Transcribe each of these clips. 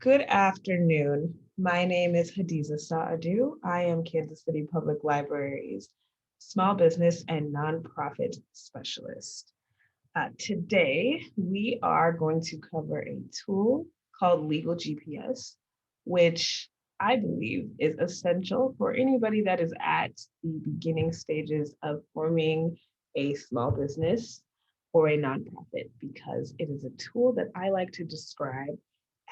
Good afternoon. My name is Hadiza Sa-Aadu. I am Kansas City Public Library's small business and nonprofit specialist. Today, we are going to cover a tool called Legal GPS, which I believe is essential for anybody that is at the beginning stages of forming a small business or a nonprofit, because it is a tool that I like to describe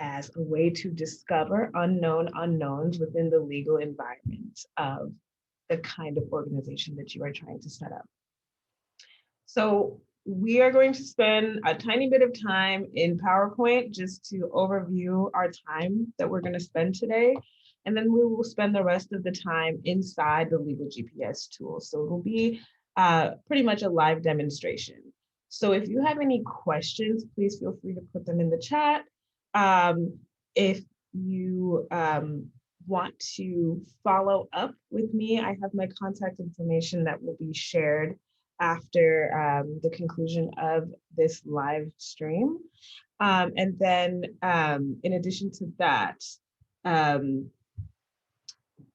as a way to discover unknown unknowns within the legal environment of the kind of organization that you are trying to set up. So we are going to spend a tiny bit of time in PowerPoint just to overview our time that we're going to spend today. And then we will spend the rest of the time inside the Legal GPS tool. So it will be pretty much a live demonstration. So if you have any questions, please feel free to put them in the chat. If you want to follow up with me, I have my contact information that will be shared after the conclusion of this live stream. And then in addition to that,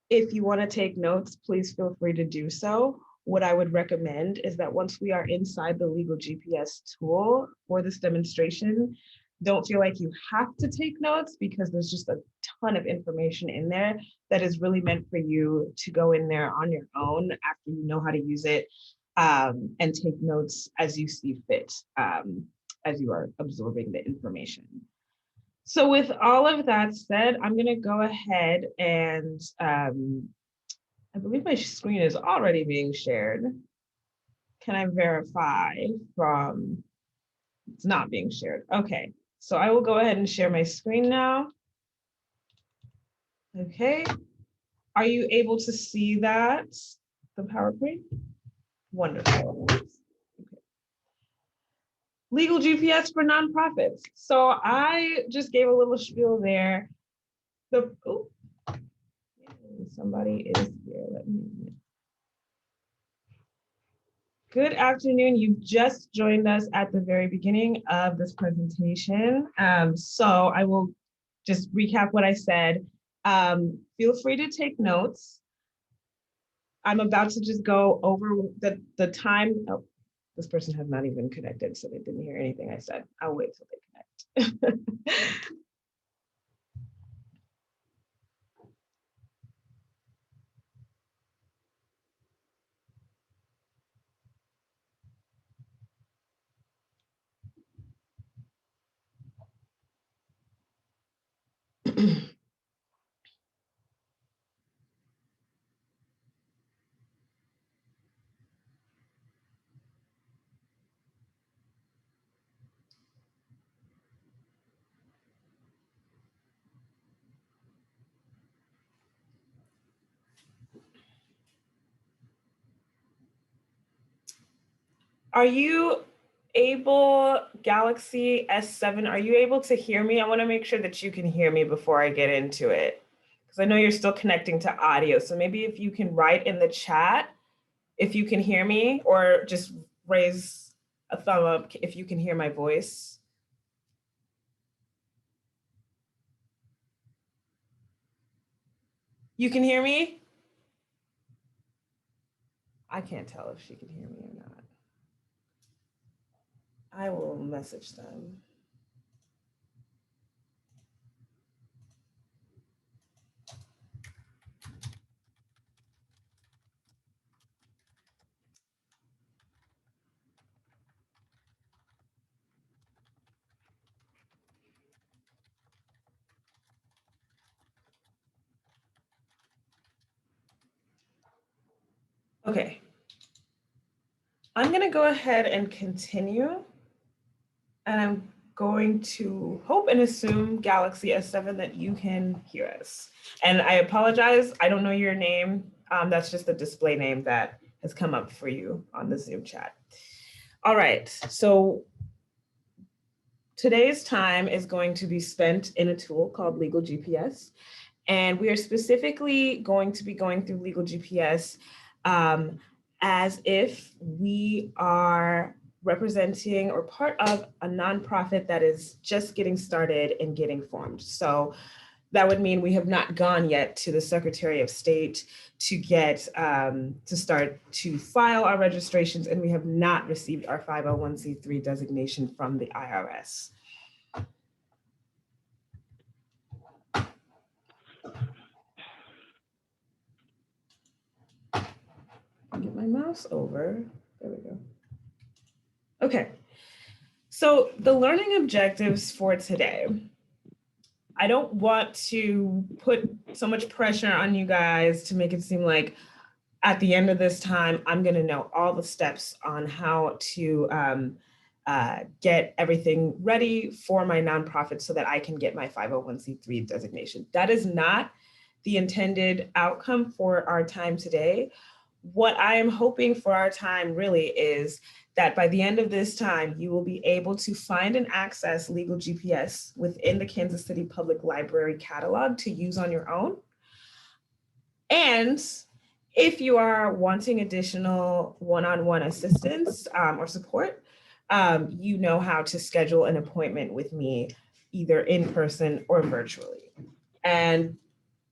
if you want to take notes, please feel free to do so. What I would recommend is that once we are inside the Legal GPS tool for this demonstration, don't feel like you have to take notes, because there's just a ton of information in there that is really meant for you to go in there on your own after you know how to use it, and take notes as you see fit, as you are absorbing the information. So with all of that said, I'm going to go ahead and I believe my screen is already being shared. Can I verify from it's not being shared? Okay, so I will go ahead and share my screen now. Okay, are you able to see that, the PowerPoint? Wonderful. Okay. Legal GPS for nonprofits. So I just gave a little spiel there. Somebody is here. Let me. Good afternoon. You just joined us at the very beginning of this presentation. So I will just recap what I said. Feel free to take notes. I'm about to just go over the time. Oh, this person has not even connected, so they didn't hear anything I said. I'll wait till they connect. Are you able, Galaxy S7, are you able to hear me? I want to make sure that you can hear me before I get into it, because I know you're still connecting to audio. So maybe if you can write in the chat if you can hear me, or just raise a thumb up if you can hear my voice. You can hear me? I can't tell if she can hear me or not. I will message them. Okay. I'm going to go ahead and continue. And I'm going to hope and assume, Galaxy S7, that you can hear us. And I apologize, I don't know your name. That's just the display name that has come up for you on the Zoom chat. All right, so today's time is going to be spent in a tool called Legal GPS. And we are specifically going to be going through Legal GPS as if we are representing or part of a nonprofit that is just getting started and getting formed. So that would mean we have not gone yet to the Secretary of State to get to start to file our registrations, and we have not received our 501c3 designation from the IRS. Get my mouse over. There we go. Okay. So the learning objectives for today, I don't want to put so much pressure on you guys to make it seem like at the end of this time, I'm going to know all the steps on how to get everything ready for my nonprofit so that I can get my 501c3 designation. That is not the intended outcome for our time today. What I am hoping for our time really is that by the end of this time, you will be able to find and access Legal GPS within the Kansas City Public Library catalog to use on your own. And if you are wanting additional one-on-one assistance or support, you know how to schedule an appointment with me, either in person or virtually. And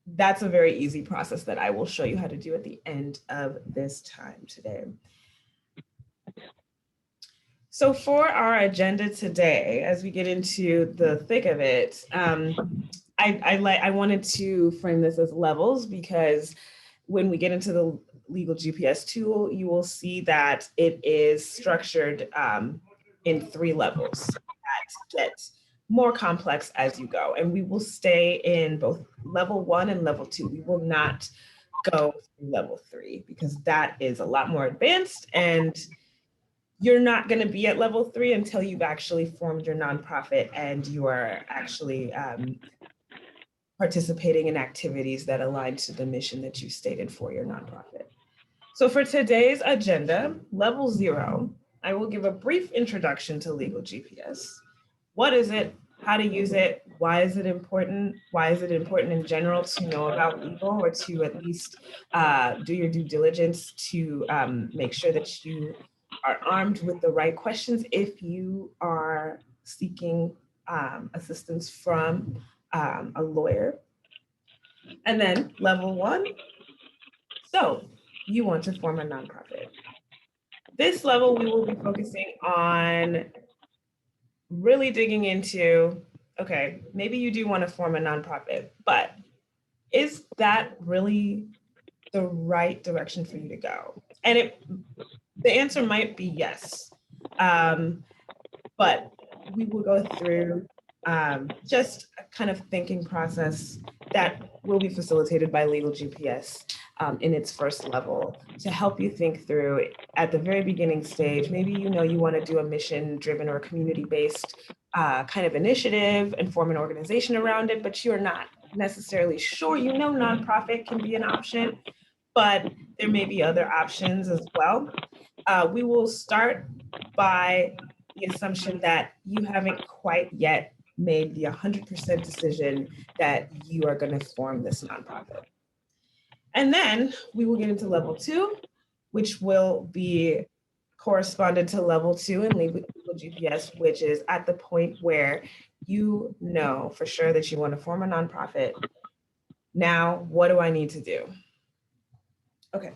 that's a very easy process that I will show you how to do at the end of this time today. So for our agenda today, as we get into the thick of it, I wanted to frame this as levels, because when we get into the Legal GPS tool, you will see that it is structured in 3 levels that get more complex as you go. And we will stay in both level 1 and level 2. We will not go through level 3 because that is a lot more advanced, and you're not going to be at level 3 until you've actually formed your nonprofit and you are actually participating in activities that align to the mission that you stated for your nonprofit. So for today's agenda, level 0, I will give a brief introduction to Legal GPS. What is it? How to use it? Why is it important? Why is it important in general to know about legal, or to at least do your due diligence to make sure that you are armed with the right questions if you are seeking assistance from a lawyer. And then level 1, so you want to form a nonprofit. This level, we will be focusing on really digging into, okay, maybe you do want to form a nonprofit, but is that really the right direction for you to go? And the answer might be yes, but we will go through just a kind of thinking process that will be facilitated by Legal GPS in its first level to help you think through at the very beginning stage. Maybe you know you want to do a mission-driven or community-based kind of initiative and form an organization around it, but you're not necessarily sure. You know nonprofit can be an option, but there may be other options as well. We will start by the assumption that you haven't quite yet made the 100% decision that you are going to form this nonprofit. And then we will get into level 2, which will be corresponded to level 2 in Legal GPS, which is at the point where you know for sure that you want to form a nonprofit. Now, what do I need to do? Okay.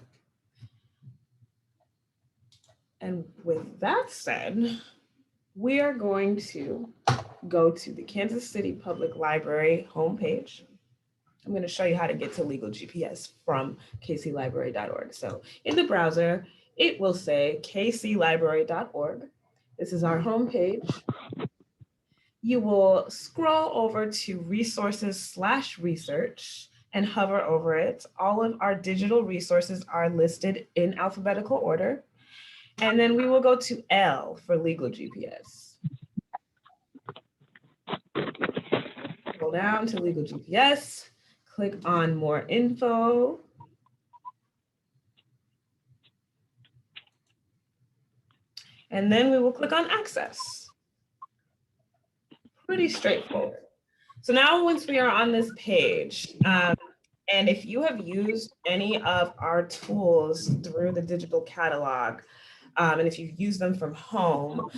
And with that said, we are going to go to the Kansas City Public Library homepage. I'm going to show you how to get to Legal GPS from Caseylibrary.org. So in the browser, it will say Caseylibrary.org. This is our homepage. You will scroll over to resources/research and hover over it. All of our digital resources are listed in alphabetical order. And then we will go to L for Legal GPS. Scroll down to Legal GPS, click on More Info. And then we will click on Access. Pretty straightforward. So now once we are on this page, and if you have used any of our tools through the digital catalog, and if you use them from home,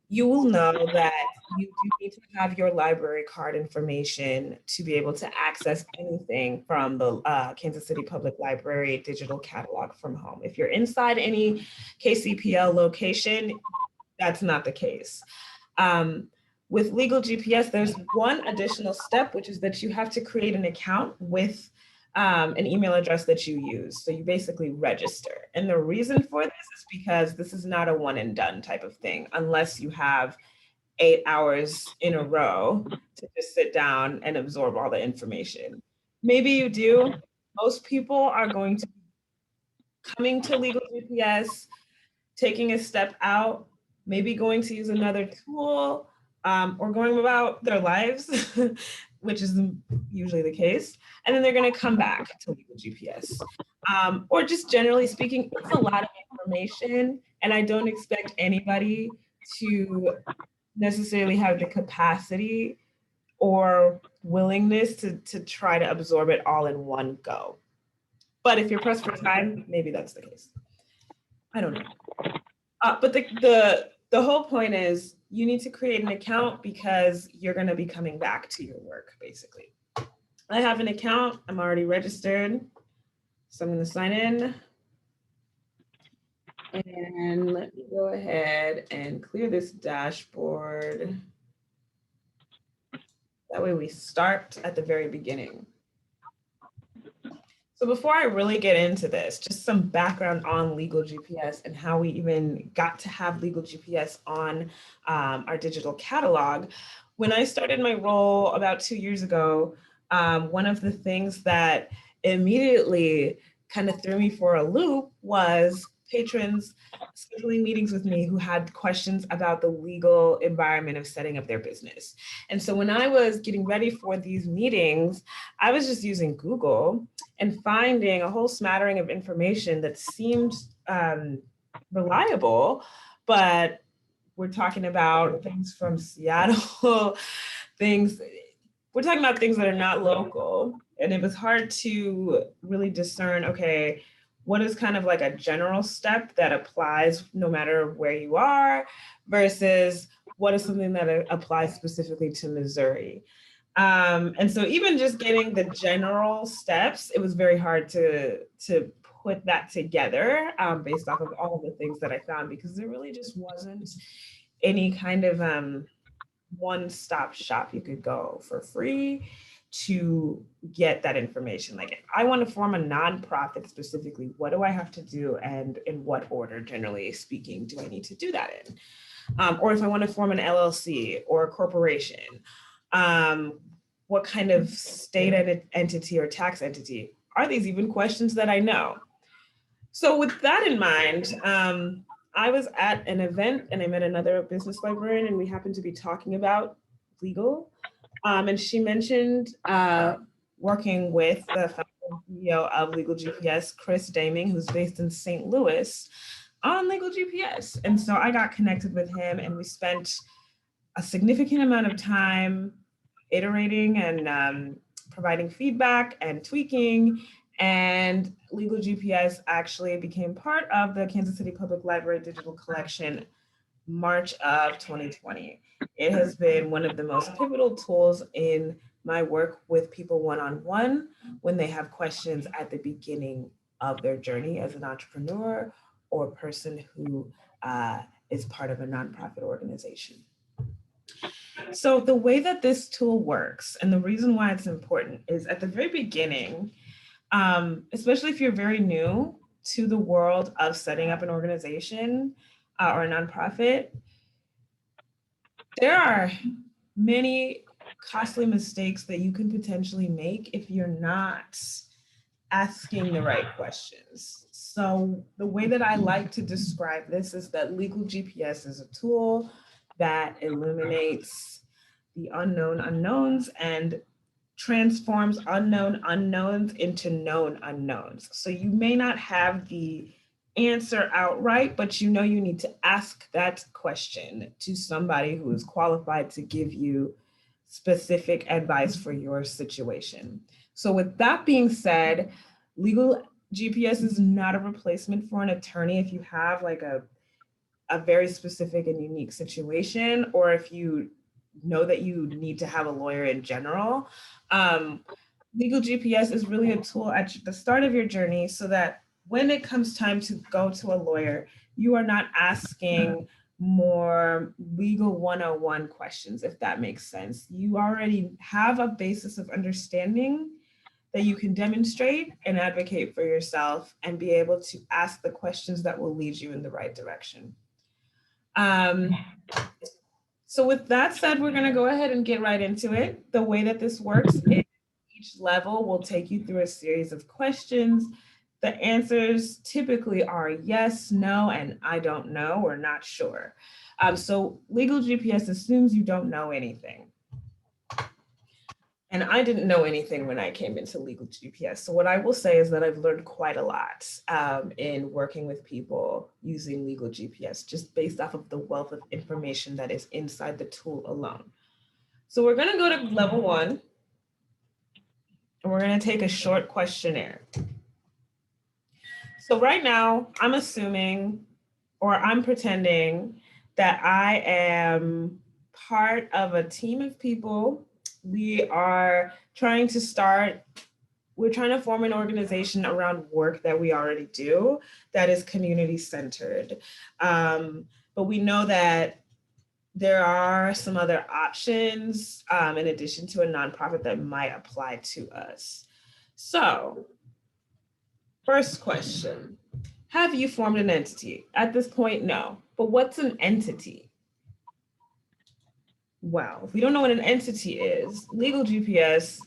you will know that you do need to have your library card information to be able to access anything from the Kansas City Public Library digital catalog from home. If you're inside any KCPL location, that's not the case. With Legal GPS, there's one additional step, which is that you have to create an account with an email address that you use. So you basically register. And the reason for this is because this is not a one and done type of thing, unless you have 8 hours in a row to just sit down and absorb all the information. Maybe you do. Most people are going to be coming to Legal GPS, taking a step out, maybe going to use another tool, or going about their lives, which is usually the case. And then they're going to come back to Legal GPS. Or just generally speaking, it's a lot of information, and I don't expect anybody to necessarily have the capacity or willingness to try to absorb it all in one go. But if you're pressed for time, maybe that's the case. I don't know. But the whole point is you need to create an account because you're going to be coming back to your work, basically. I have an account. I'm already registered. So I'm going to sign in. And let me go ahead and clear this dashboard. That way we start at the very beginning. So before I really get into this, just some background on Legal GPS and how we even got to have Legal GPS on our digital catalog. When I started my role about 2 years ago, one of the things that immediately kind of threw me for a loop was patrons scheduling meetings with me who had questions about the legal environment of setting up their business. And so when I was getting ready for these meetings, I was just using Google and finding a whole smattering of information that seemed reliable, but we're talking about things from Seattle, we're talking about things that are not local. And it was hard to really discern, okay, what is kind of like a general step that applies no matter where you are versus what is something that applies specifically to Missouri. And so even just getting the general steps, it was very hard to put that together based off of all of the things that I found, because there really just wasn't any kind of one-stop shop you could go for free to get that information. Like if I want to form a nonprofit specifically, what do I have to do and in what order, generally speaking, do I need to do that in? Or if I want to form an LLC or a corporation, what kind of state entity or tax entity? Are these even questions that I know? So with that in mind, I was at an event and I met another business librarian and we happened to be talking about legal. And she mentioned working with the founder and CEO of Legal GPS, Chris Daming, who's based in St. Louis, on Legal GPS. And so I got connected with him and we spent a significant amount of time iterating and providing feedback and tweaking. And Legal GPS actually became part of the Kansas City Public Library digital collection March of 2020. It has been one of the most pivotal tools in my work with people one-on-one when they have questions at the beginning of their journey as an entrepreneur or person who is part of a nonprofit organization. So the way that this tool works and the reason why it's important is at the very beginning, especially if you're very new to the world of setting up an organization or a nonprofit, there are many costly mistakes that you can potentially make if you're not asking the right questions. So the way that I like to describe this is that Legal GPS is a tool that illuminates the unknown unknowns and transforms unknown unknowns into known unknowns. So you may not have the answer outright, but you know you need to ask that question to somebody who is qualified to give you specific advice for your situation. So with that being said, Legal GPS is not a replacement for an attorney if you have like a very specific and unique situation, or if you know that you need to have a lawyer in general. Legal GPS is really a tool at the start of your journey so that when it comes time to go to a lawyer, you are not asking more legal 101 questions, if that makes sense. You already have a basis of understanding that you can demonstrate and advocate for yourself and be able to ask the questions that will lead you in the right direction. So with that said, we're going to go ahead and get right into it. The way that this works is each level will take you through a series of questions. The answers typically are yes, no, and I don't know or not sure. So legal GPS assumes you don't know anything. And I didn't know anything when I came into legal GPS. So what I will say is that I've learned quite a lot in working with people using legal GPS, just based off of the wealth of information that is inside the tool alone. So we're going to go to level 1, and we're going to take a short questionnaire. So right now, I'm assuming, or I'm pretending that I am part of a team of people. We are trying to we're trying to form an organization around work that we already do that is community centered. But we know that there are some other options in addition to a nonprofit that might apply to us. So, first question, have you formed an entity? At this point, no. But what's an entity? Well, if we don't know what an entity is, legal GPS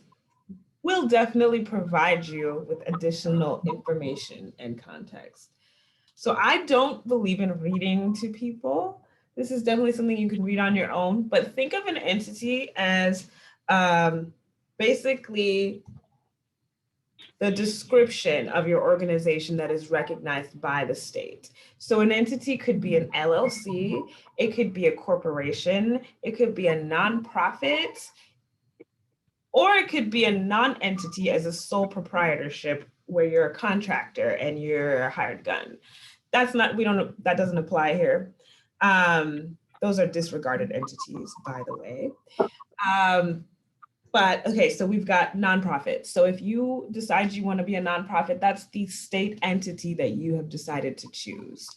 will definitely provide you with additional information and context. So I don't believe in reading to people. This is definitely something you can read on your own, but think of an entity as basically the description of your organization that is recognized by the state. So an entity could be an LLC, it could be a corporation, it could be a nonprofit, or it could be a non-entity as a sole proprietorship where you're a contractor and you're a hired gun. That doesn't apply here. Those are disregarded entities, by the way. But okay, so we've got nonprofit. So if you decide you want to be a nonprofit, that's the state entity that you have decided to choose.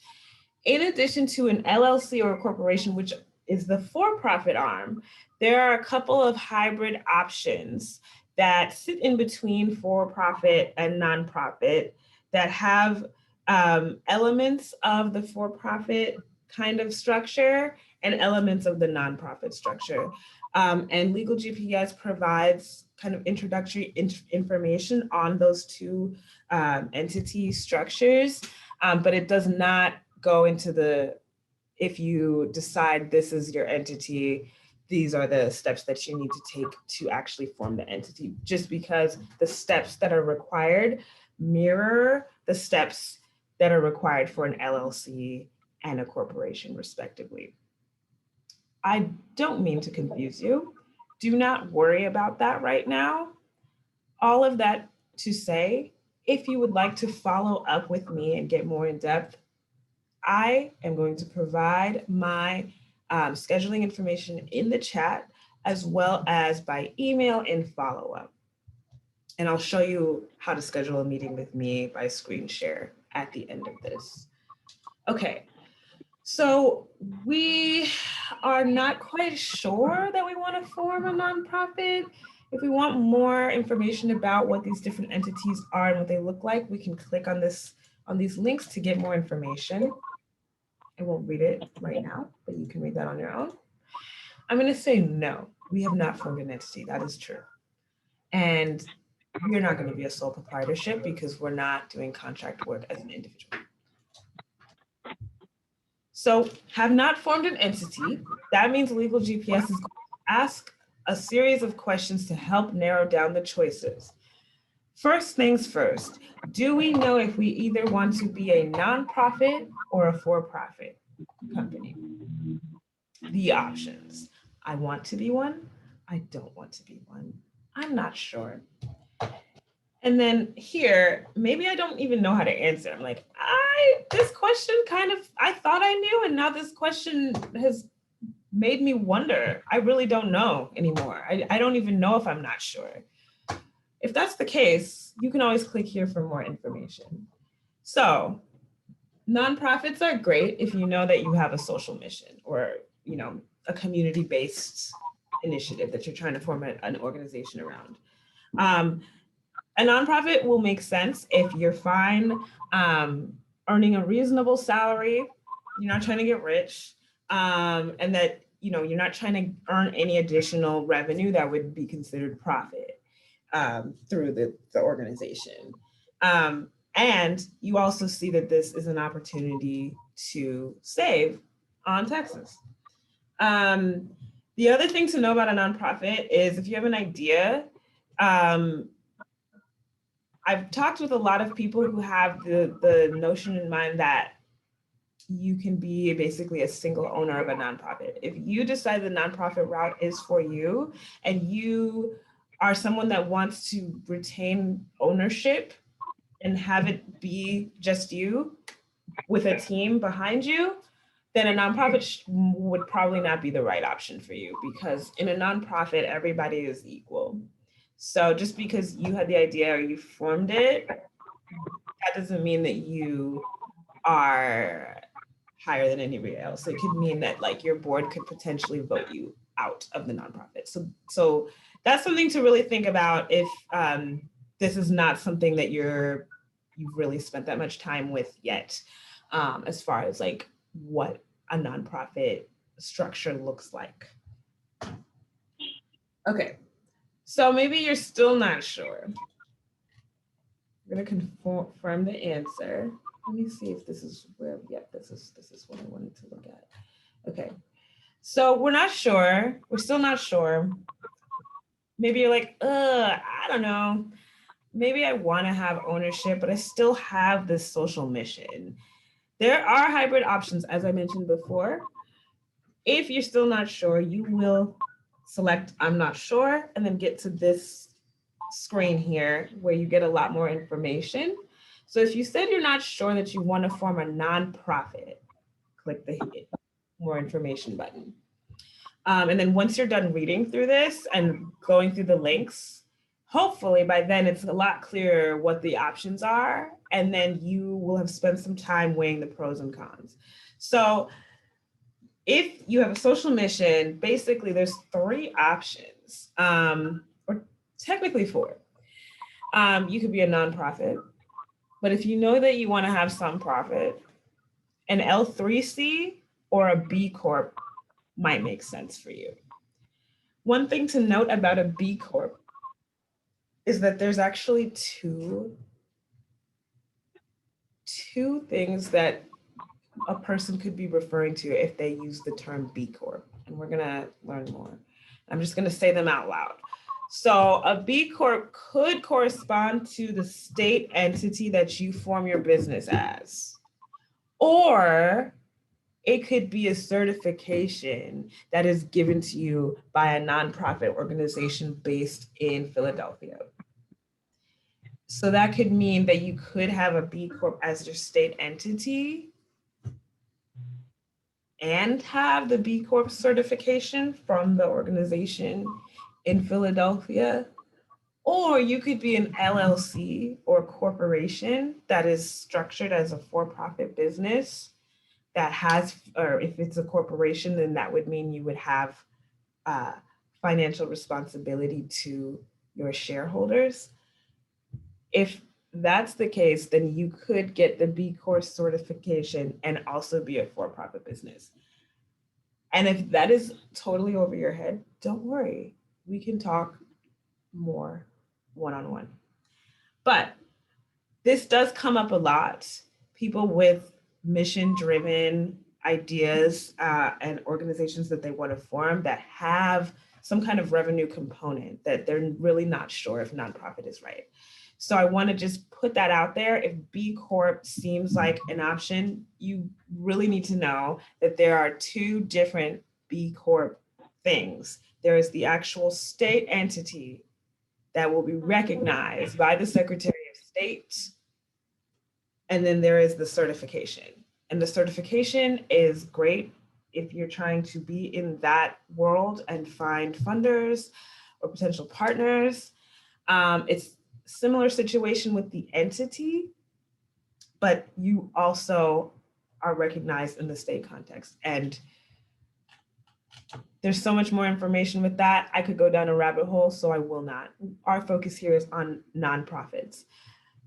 In addition to an LLC or a corporation, which is the for-profit arm, there are a couple of hybrid options that sit in between for-profit and nonprofit that have elements of the for-profit kind of structure and elements of the nonprofit structure. And Legal GPS provides kind of introductory information on those two entity structures, but it does not go into if you decide this is your entity, these are the steps that you need to take to actually form the entity, just because the steps that are required mirror the steps that are required for an LLC and a corporation, respectively. I don't mean to confuse you. Do not worry about that right now. All of that to say, if you would like to follow up with me and get more in depth, I am going to provide my scheduling information in the chat, as well as by email in follow-up. And I'll show you how to schedule a meeting with me by screen share at the end of this. Okay, so we are not quite sure that we want to form a nonprofit. If we want more information about what these different entities are and what they look like, we can click on these links to get more information. I won't read it right now, but you can read that on your own. I'm going to say no, we have not formed an entity. That is true. And we're not going to be a sole proprietorship because we're not doing contract work as an individual. So have not formed an entity. That means Legal GPS is going to ask a series of questions to help narrow down the choices. First things first, do we know if we either want to be a nonprofit or a for-profit company? The options. I want to be one. I don't want to be one. I'm not sure. And then here, maybe I don't even know how to answer. I'm like, this question I thought I knew, and now this question has made me wonder. I really don't know anymore. I don't even know if I'm not sure. If that's the case, you can always click here for more information. So nonprofits are great if you know that you have a social mission or, a community-based initiative that you're trying to form an organization around. A nonprofit will make sense if you're fine earning a reasonable salary, you're not trying to get rich, and that you're not trying to earn any additional revenue that would be considered profit through the organization. And you also see that this is an opportunity to save on taxes. The other thing to know about a nonprofit is if you have an idea, I've talked with a lot of people who have the notion in mind that you can be basically a single owner of a nonprofit. If you decide the nonprofit route is for you and you are someone that wants to retain ownership and have it be just you with a team behind you, then a nonprofit would probably not be the right option for you, because in a nonprofit, everybody is equal. So just because you had the idea or you formed it, that doesn't mean that you are higher than anybody else. It could mean that like your board could potentially vote you out of the nonprofit. So that's something to really think about if this is not something that you've really spent that much time with yet, as far as like what a nonprofit structure looks like. Okay, so maybe you're still not sure. I'm gonna confirm the answer. Let me see if this is where, yep, this is what I wanted to look at. Okay, so we're not sure, we're still not sure. Maybe you're like, I don't know. Maybe I wanna have ownership, but I still have this social mission. There are hybrid options, as I mentioned before. If you're still not sure, you will select I'm not sure, and then get to this screen here where you get a lot more information. So if you said you're not sure that you want to form a nonprofit, click the more information button. And then once you're done reading through this and going through the links, hopefully by then it's a lot clearer what the options are, and then you will have spent some time weighing the pros and cons. So if you have a social mission, basically there's 3 options, or technically 4. You could be a nonprofit, but if you know that you want to have some profit, an L3C or a B Corp might make sense for you. One thing to note about a B Corp is that there's actually two things that a person could be referring to if they use the term B Corp, and we're gonna learn more. I'm just gonna say them out loud. So a B Corp could correspond to the state entity that you form your business as, or it could be a certification that is given to you by a nonprofit organization based in Philadelphia. So that could mean that you could have a B Corp as your state entity and have the B Corp certification from the organization in Philadelphia. Or you could be an LLC or corporation that is structured as a for-profit business that has, or if it's a corporation, then that would mean you would have financial responsibility to your shareholders. If that's the case, then you could get the B Corp certification and also be a for-profit business. And if that is totally over your head, don't worry, we can talk more one-on-one. But this does come up a lot. People with mission-driven ideas and organizations that they want to form that have some kind of revenue component that they're really not sure if nonprofit is right. So I want to just put that out there. If B Corp seems like an option, you really need to know that there are 2 different B Corp things. There is the actual state entity that will be recognized by the Secretary of State. And then there is the certification. And the certification is great if you're trying to be in that world and find funders or potential partners. It's similar situation with the entity, but you also are recognized in the state context. And there's so much more information with that. I could go down a rabbit hole, so I will not. Our focus here is on nonprofits.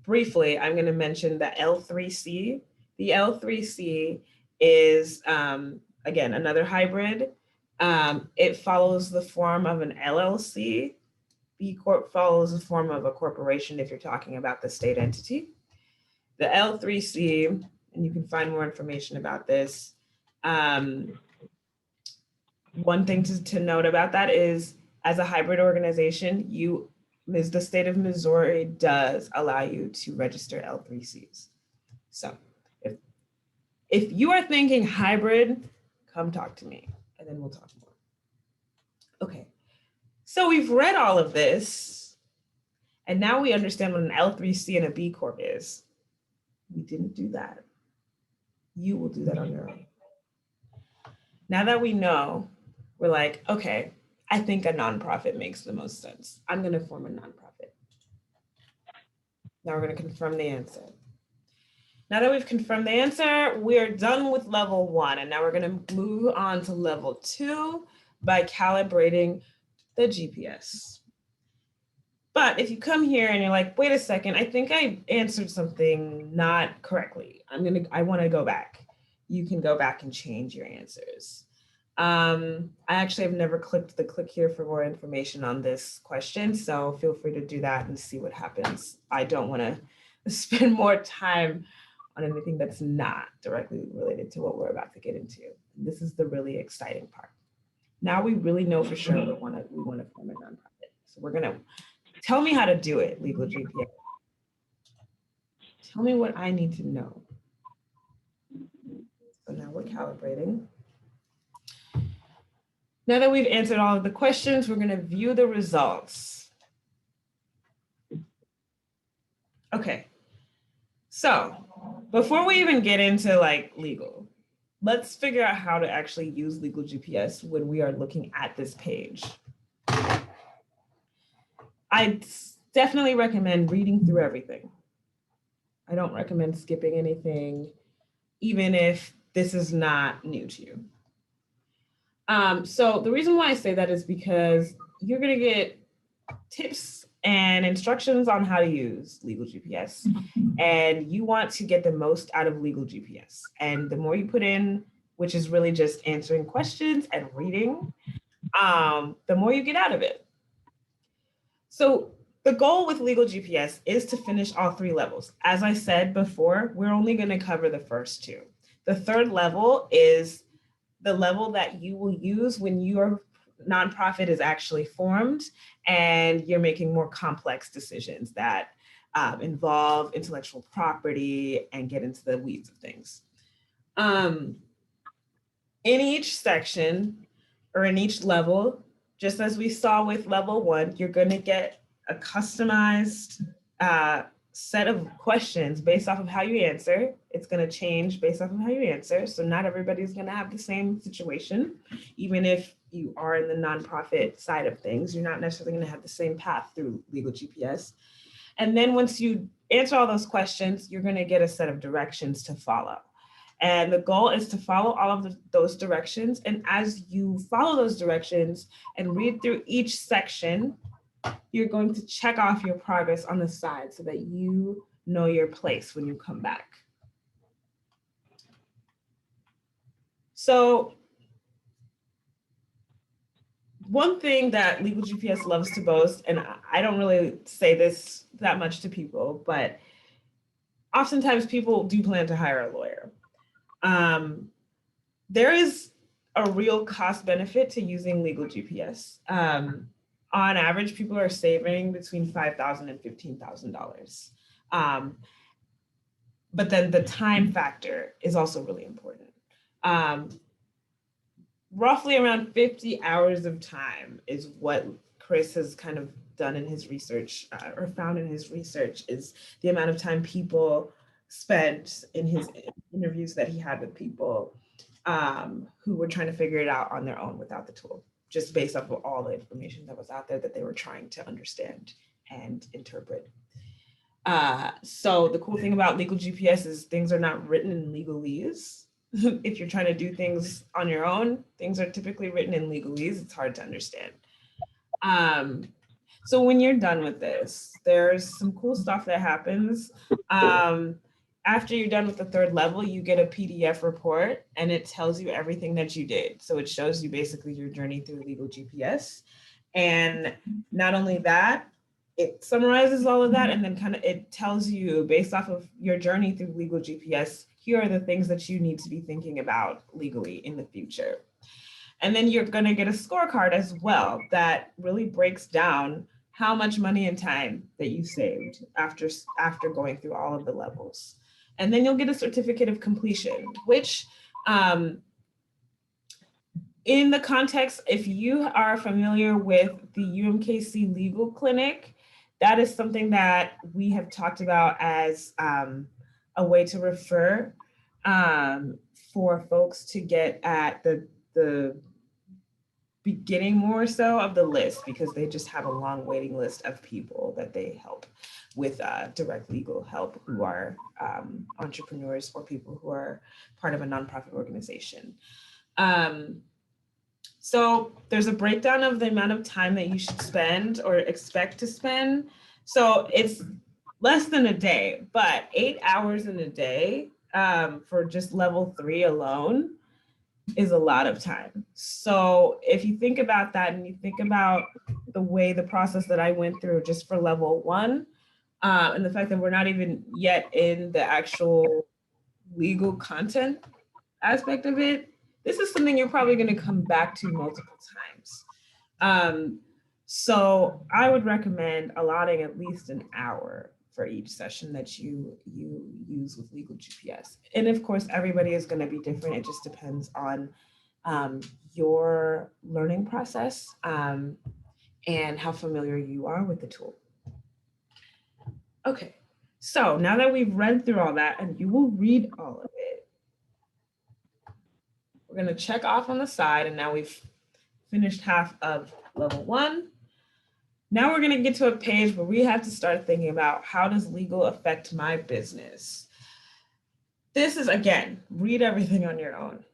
Briefly, I'm going to mention the L3C. The L3C is, again, another hybrid. It follows the form of an LLC. B Corp follows the form of a corporation if you're talking about the state entity. The L3C, and you can find more information about this. One thing to note about that is, as a hybrid organization, the state of Missouri does allow you to register L3Cs. So if you are thinking hybrid, come talk to me and then we'll talk more. Okay, so we've read all of this and now we understand what an L3C and a B Corp is. We didn't do that. You will do that on your own. Now that we know, we're like, okay, I think a nonprofit makes the most sense. I'm going to form a nonprofit. Now we're going to confirm the answer. Now that we've confirmed the answer, we're done with level 1. And now we're going to move on to level 2 by calibrating the GPS. But if you come here and you're like, wait a second, I think I answered something not correctly. I want to go back. You can go back and change your answers. I actually have never clicked the click here for more information on this question, so feel free to do that and see what happens. I don't want to spend more time on anything that's not directly related to what we're about to get into. This is the really exciting part. Now we really know for sure we want to form a nonprofit. So we're gonna, tell me how to do it, Legal GPS. Tell me what I need to know. So now we're calibrating. Now that we've answered all of the questions, we're going to view the results. Okay, so before we even get into like legal, let's figure out how to actually use Legal GPS when we are looking at this page. I definitely recommend reading through everything. I don't recommend skipping anything, even if this is not new to you. So the reason why I say that is because you're going to get tips and instructions on how to use Legal GPS, and you want to get the most out of Legal GPS. And the more you put in, which is really just answering questions and reading, the more you get out of it. So the goal with Legal GPS is to finish all 3 levels. As I said before, we're only going to cover the first 2. The 3rd level is the level that you will use when your nonprofit is actually formed and you're making more complex decisions that involve intellectual property and get into the weeds of things. In each section or in each level, just as we saw with level 1, you're going to get a customized set of questions based off of how you answer. It's going to change based off of how you answer. So not everybody's going to have the same situation. Even if you are in the nonprofit side of things, you're not necessarily going to have the same path through Legal GPS. And then once you answer all those questions, you're going to get a set of directions to follow. And the goal is to follow all of those directions. And as you follow those directions and read through each section, you're going to check off your progress on the side so that you know your place when you come back. So one thing that Legal GPS loves to boast, and I don't really say this that much to people, but oftentimes people do plan to hire a lawyer. There is a real cost benefit to using Legal GPS. On average, people are saving between $5,000 and $15,000. But then the time factor is also really important. Roughly around 50 hours of time is what Chris has kind of done in his research or found in his research is the amount of time people spent in his interviews that he had with people who were trying to figure it out on their own without the tool, just based off of all the information that was out there that they were trying to understand and interpret. So the cool thing about legal GPS is things are not written in legalese. If you're trying to do things on your own, things are typically written in legalese. It's hard to understand. So when you're done with this, there's some cool stuff that happens. After you're done with the third level, you get a PDF report and it tells you everything that you did. So it shows you basically your journey through legal GPS. And not only that, it summarizes all of that and then kind of it tells you based off of your journey through legal GPS, here are the things that you need to be thinking about legally in the future. And then you're going to get a scorecard as well that really breaks down how much money and time that you saved after going through all of the levels. And then you'll get a certificate of completion, which in the context, if you are familiar with the UMKC Legal Clinic, that is something that we have talked about as a way to refer for folks to get at the beginning more so of the list, because they just have a long waiting list of people that they help with direct legal help who are entrepreneurs or people who are part of a nonprofit organization. So there's a breakdown of the amount of time that you should spend or expect to spend. So it's less than a day, but 8 hours in a day for just level 3 alone is a lot of time. So if you think about that and you think about the way the process that I went through just for level 1, and the fact that we're not even yet in the actual legal content aspect of it, this is something you're probably going to come back to multiple times. So I would recommend allotting at least an hour for each session that you use with legal GPS. And of course, everybody is going to be different. It just depends on your learning process and how familiar you are with the tool. Okay, so now that we've read through all that, and you will read all of it, we're going to check off on the side, and now we've finished half of level 1. Now we're going to get to a page where we have to start thinking about how does legal affect my business? This is, again, read everything on your own.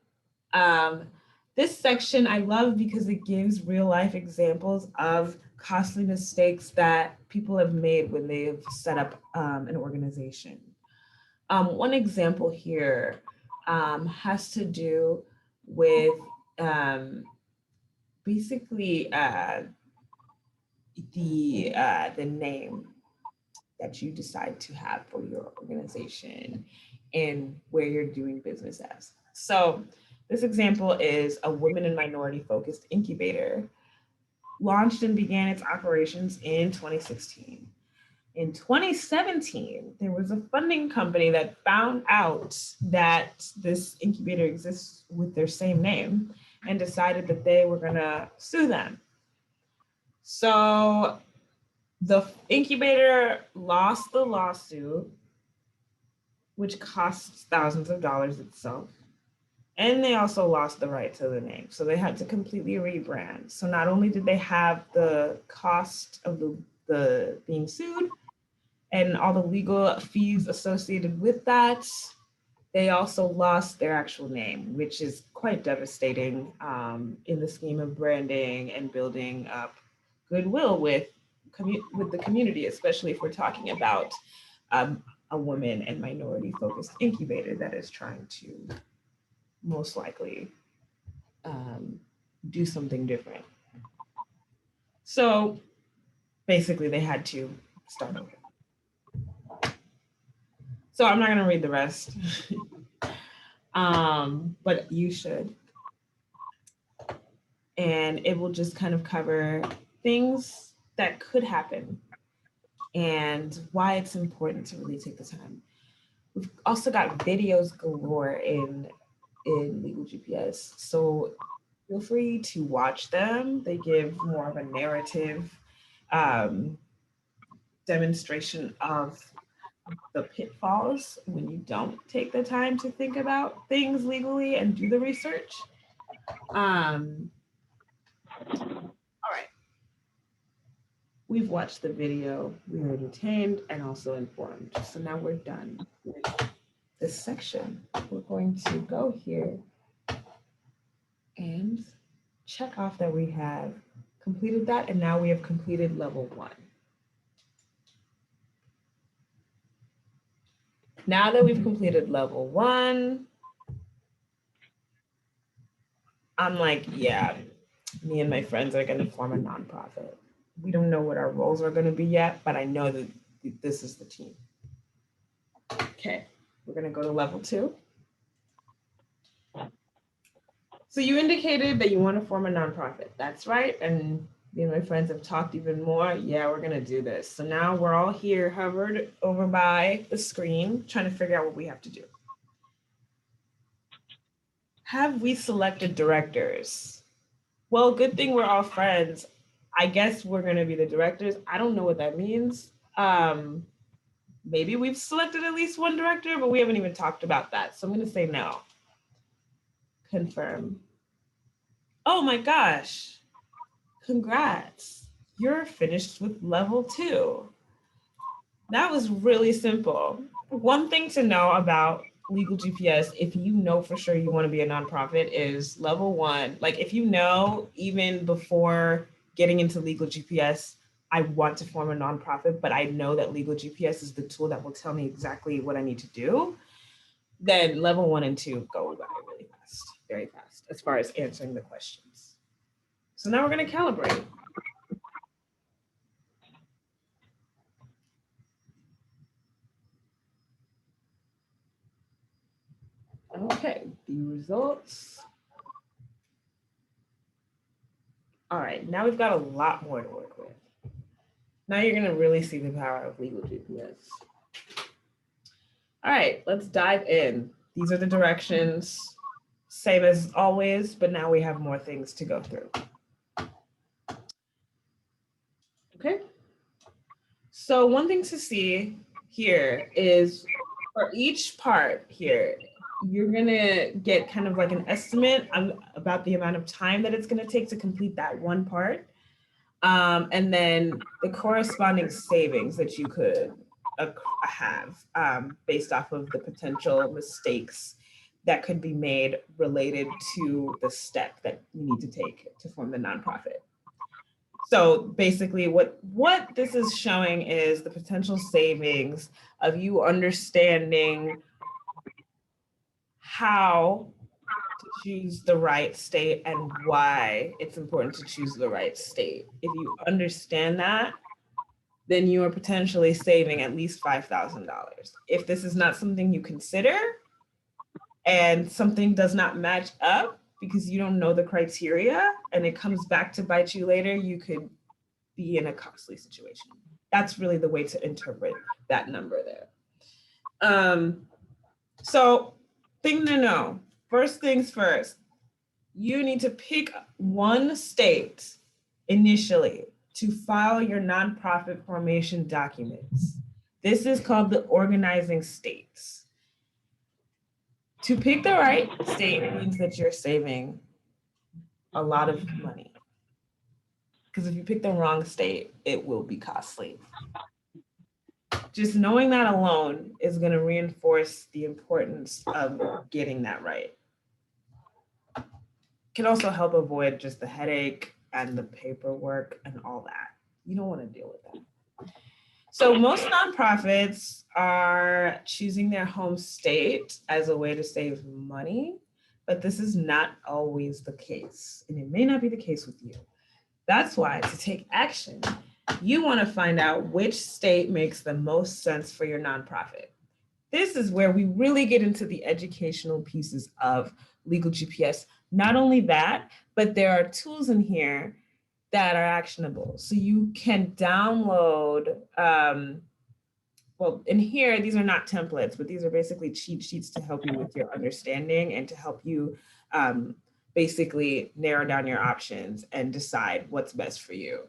This section I love because it gives real life examples of costly mistakes that people have made when they've set up an organization. One example here has to do with basically the name that you decide to have for your organization and where you're doing business as. So this example is a women and minority focused incubator, launched and began its operations in 2016. In 2017, there was a funding company that found out that this incubator exists with their same name and decided that they were gonna sue them. So the incubator lost the lawsuit, which costs thousands of dollars itself. And they also lost the right to the name. So they had to completely rebrand. So not only did they have the cost of the being sued and all the legal fees associated with that, they also lost their actual name, which is quite devastating in the scheme of branding and building up goodwill with the community, especially if we're talking about a woman and minority focused incubator that is trying to most likely do something different. So basically they had to start over. So I'm not gonna read the rest, but you should. And it will just kind of cover things that could happen and why it's important to really take the time. We've also got videos galore in Legal GPS. So feel free to watch them. They give more of a narrative demonstration of the pitfalls when you don't take the time to think about things legally and do the research. All right. We've watched the video, we were entertained and also informed. So now we're done with this section. We're going to go here and check off that we have completed that, and now we have completed level 1. Now that we've completed level 1, I'm like, yeah, me and my friends are gonna form a nonprofit. We don't know what our roles are gonna be yet, but I know that this is the team. Okay, we're gonna go to level 2. So you indicated that you want to form a nonprofit. That's right. And me and my friends have talked even more. Yeah, we're going to do this. So now we're all here, hovered over by the screen, trying to figure out what we have to do. Have we selected directors? Well, good thing we're all friends. I guess we're going to be the directors. I don't know what that means. Maybe we've selected at least one director, but we haven't even talked about that. So I'm going to say no. Confirm. Oh my gosh. Congrats. You're finished with level 2. That was really simple. One thing to know about Legal GPS, if you know for sure you want to be a nonprofit, is level 1. Like if you know, even before getting into Legal GPS, I want to form a nonprofit, but I know that Legal GPS is the tool that will tell me exactly what I need to do, then level 1 and 2 go by really fast, very fast, as far as answering the questions. So now we're going to calibrate. Okay, the results. All right, now we've got a lot more to work with. Now you're going to really see the power of Legal GPS. All right, let's dive in. These are the directions, same as always, but now we have more things to go through. Okay, so one thing to see here is for each part here, you're gonna get kind of like an estimate about the amount of time that it's gonna take to complete that one part. And then the corresponding savings that you could have based off of the potential mistakes that could be made related to the step that you need to take to form the nonprofit. So basically what this is showing is the potential savings of you understanding how to choose the right state and why it's important to choose the right state. If you understand that, then you are potentially saving at least $5,000. If this is not something you consider and something does not match up because you don't know the criteria and it comes back to bite you later, you could be in a costly situation. That's really the way to interpret that number there. So thing to know, first things first, you need to pick one state initially to file your nonprofit formation documents. This is called the organizing states. To pick the right state means that you're saving a lot of money. Because if you pick the wrong state, it will be costly. Just knowing that alone is going to reinforce the importance of getting that right. It can also help avoid just the headache and the paperwork and all that. You don't want to deal with that. So most nonprofits are choosing their home state as a way to save money, but this is not always the case, and it may not be the case with you. That's why to take action, you want to find out which state makes the most sense for your nonprofit. This is where we really get into the educational pieces of Legal GPS. Not only that, but there are tools in here that are actionable. So you can download, well, in here, these are not templates, but these are basically cheat sheets to help you with your understanding and to help you basically narrow down your options and decide what's best for you.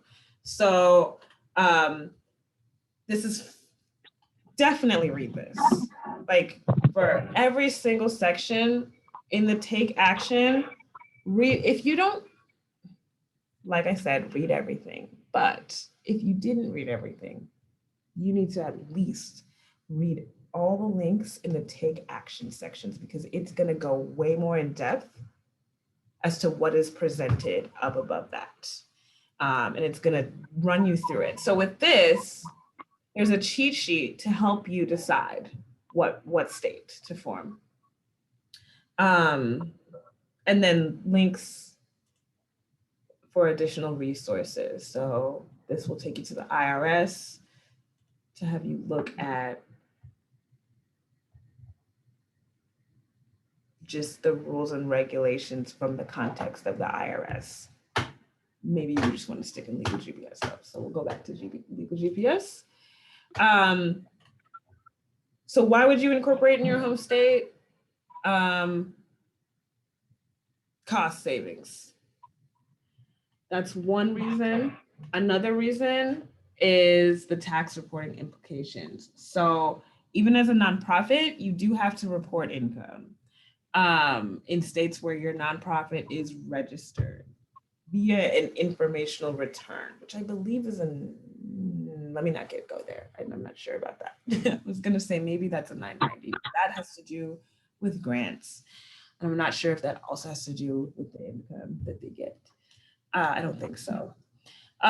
So this is definitely read this. Like for every single section in the take action, read. If you don't, like I said, read everything. But if you didn't read everything, you need to at least read all the links in the take action sections, because it's going to go way more in depth as to what is presented up above that. And it's going to run you through it. So with this, there's a cheat sheet to help you decide what state to form. And then links for additional resources. So this will take you to the IRS to have you look at just the rules and regulations from the context of the IRS. Maybe you just want to stick in legal GPS stuff. So we'll go back to legal GPS. So why would you incorporate in your home state? Cost savings. That's one reason. Another reason is the tax reporting implications. So even as a nonprofit, you do have to report income in states where your nonprofit is registered via an informational return, which I believe is let me not go there. I'm not sure about that. I was gonna say maybe that's a 990. That has to do with grants. And I'm not sure if that also has to do with the income that they get. I don't think so.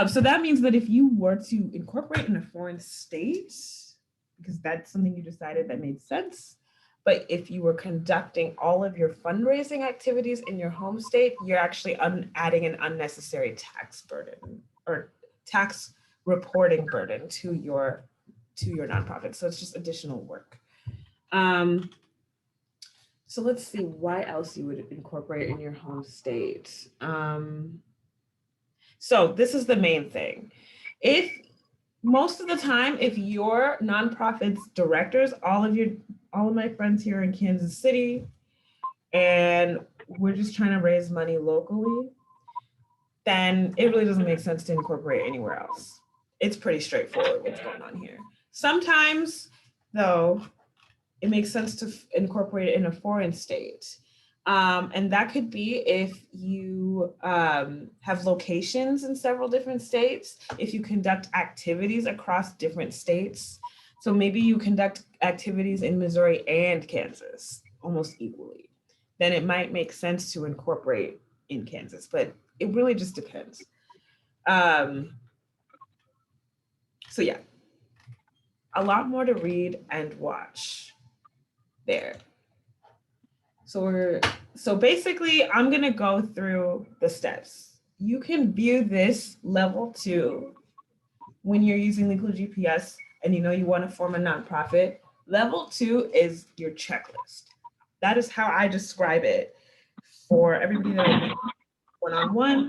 So that means that if you were to incorporate in a foreign state, because that's something you decided that made sense, but if you were conducting all of your fundraising activities in your home state, you're actually adding an unnecessary tax burden or tax reporting burden to your nonprofit. So it's just additional work. So let's see why else you would incorporate in your home state. So this is the main thing. If most of the time, if your nonprofit's directors, all of my friends here in Kansas City, and we're just trying to raise money locally, then it really doesn't make sense to incorporate anywhere else. It's pretty straightforward what's going on here. Sometimes, though, it makes sense to incorporate it in a foreign state. And that could be if you have locations in several different states, if you conduct activities across different states. So maybe you conduct activities in Missouri and Kansas almost equally. Then it might make sense to incorporate in Kansas, but it really just depends. So yeah, a lot more to read and watch there. So basically, I'm gonna go through the steps. You can view this level 2 when you're using Legal GPS and you want to form a nonprofit. Level 2 is your checklist. That is how I describe it for everybody that I meet one-on-one,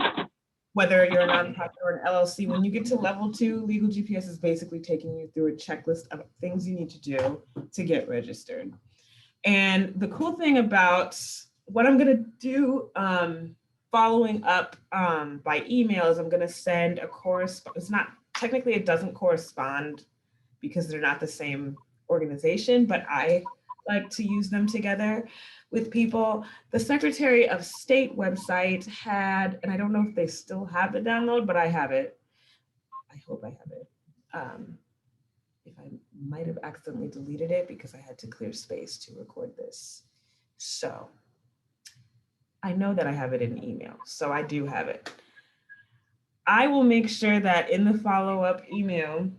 whether you're a nonprofit or an LLC. When you get to level 2, Legal GPS is basically taking you through a checklist of things you need to do to get registered. And the cool thing about what I'm going to do following up by email is I'm going to send a correspondence. It's not, technically it doesn't correspond because they're not the same organization, but I like to use them together with people. The Secretary of State website had, and I don't know if they still have the download, but I have it. I hope I have it. If I might have accidentally deleted it because I had to clear space to record this. So I know that I have it in email, so I do have it. I will make sure that in the follow-up email,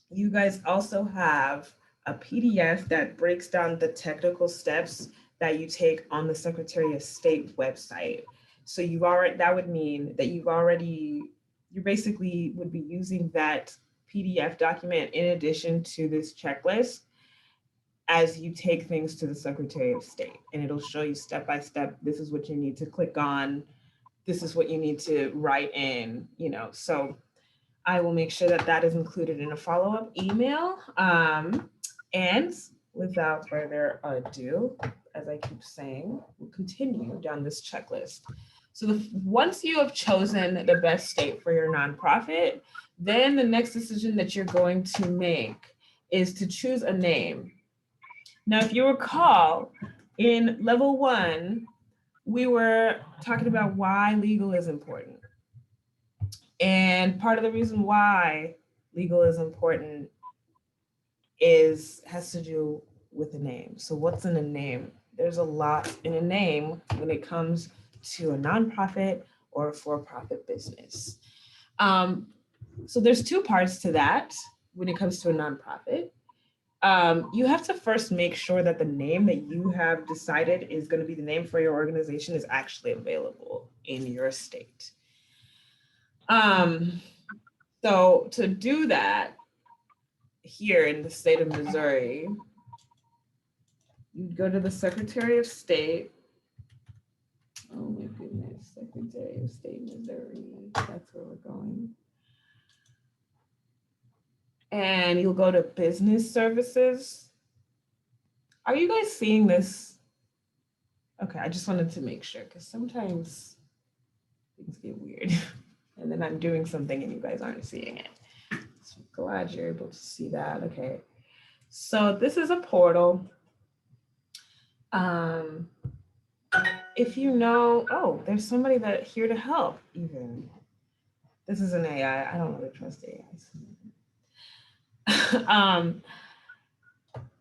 you guys also have a PDF that breaks down the technical steps that you take on the Secretary of State website. So that would mean that you basically would be using that PDF document in addition to this checklist as you take things to the Secretary of State. And it'll show you step by step, this is what you need to click on, this is what you need to write in, So I will make sure that that is included in a follow-up email. And without further ado, as I keep saying, we'll continue down this checklist. So once you have chosen the best state for your nonprofit, then the next decision that you're going to make is to choose a name. Now, if you recall, in level 1, we were talking about why legal is important. And part of the reason why legal is important has to do with a name. So what's in a name? There's a lot in a name when it comes to a nonprofit or a for-profit business. So there's 2 parts to that when it comes to a nonprofit. You have to first make sure that the name that you have decided is going to be the name for your organization is actually available in your state. So to do that, here in the state of Missouri, you go to the Secretary of State. Oh my goodness, Secretary of State, Missouri. That's where we're going. And you'll go to Business Services. Are you guys seeing this? Okay, I just wanted to make sure because sometimes things get weird and then I'm doing something and you guys aren't seeing it. So I'm glad you're able to see that. Okay, so this is a portal. If you know, oh, there's somebody here to help even. This is an AI. I don't really trust AIs.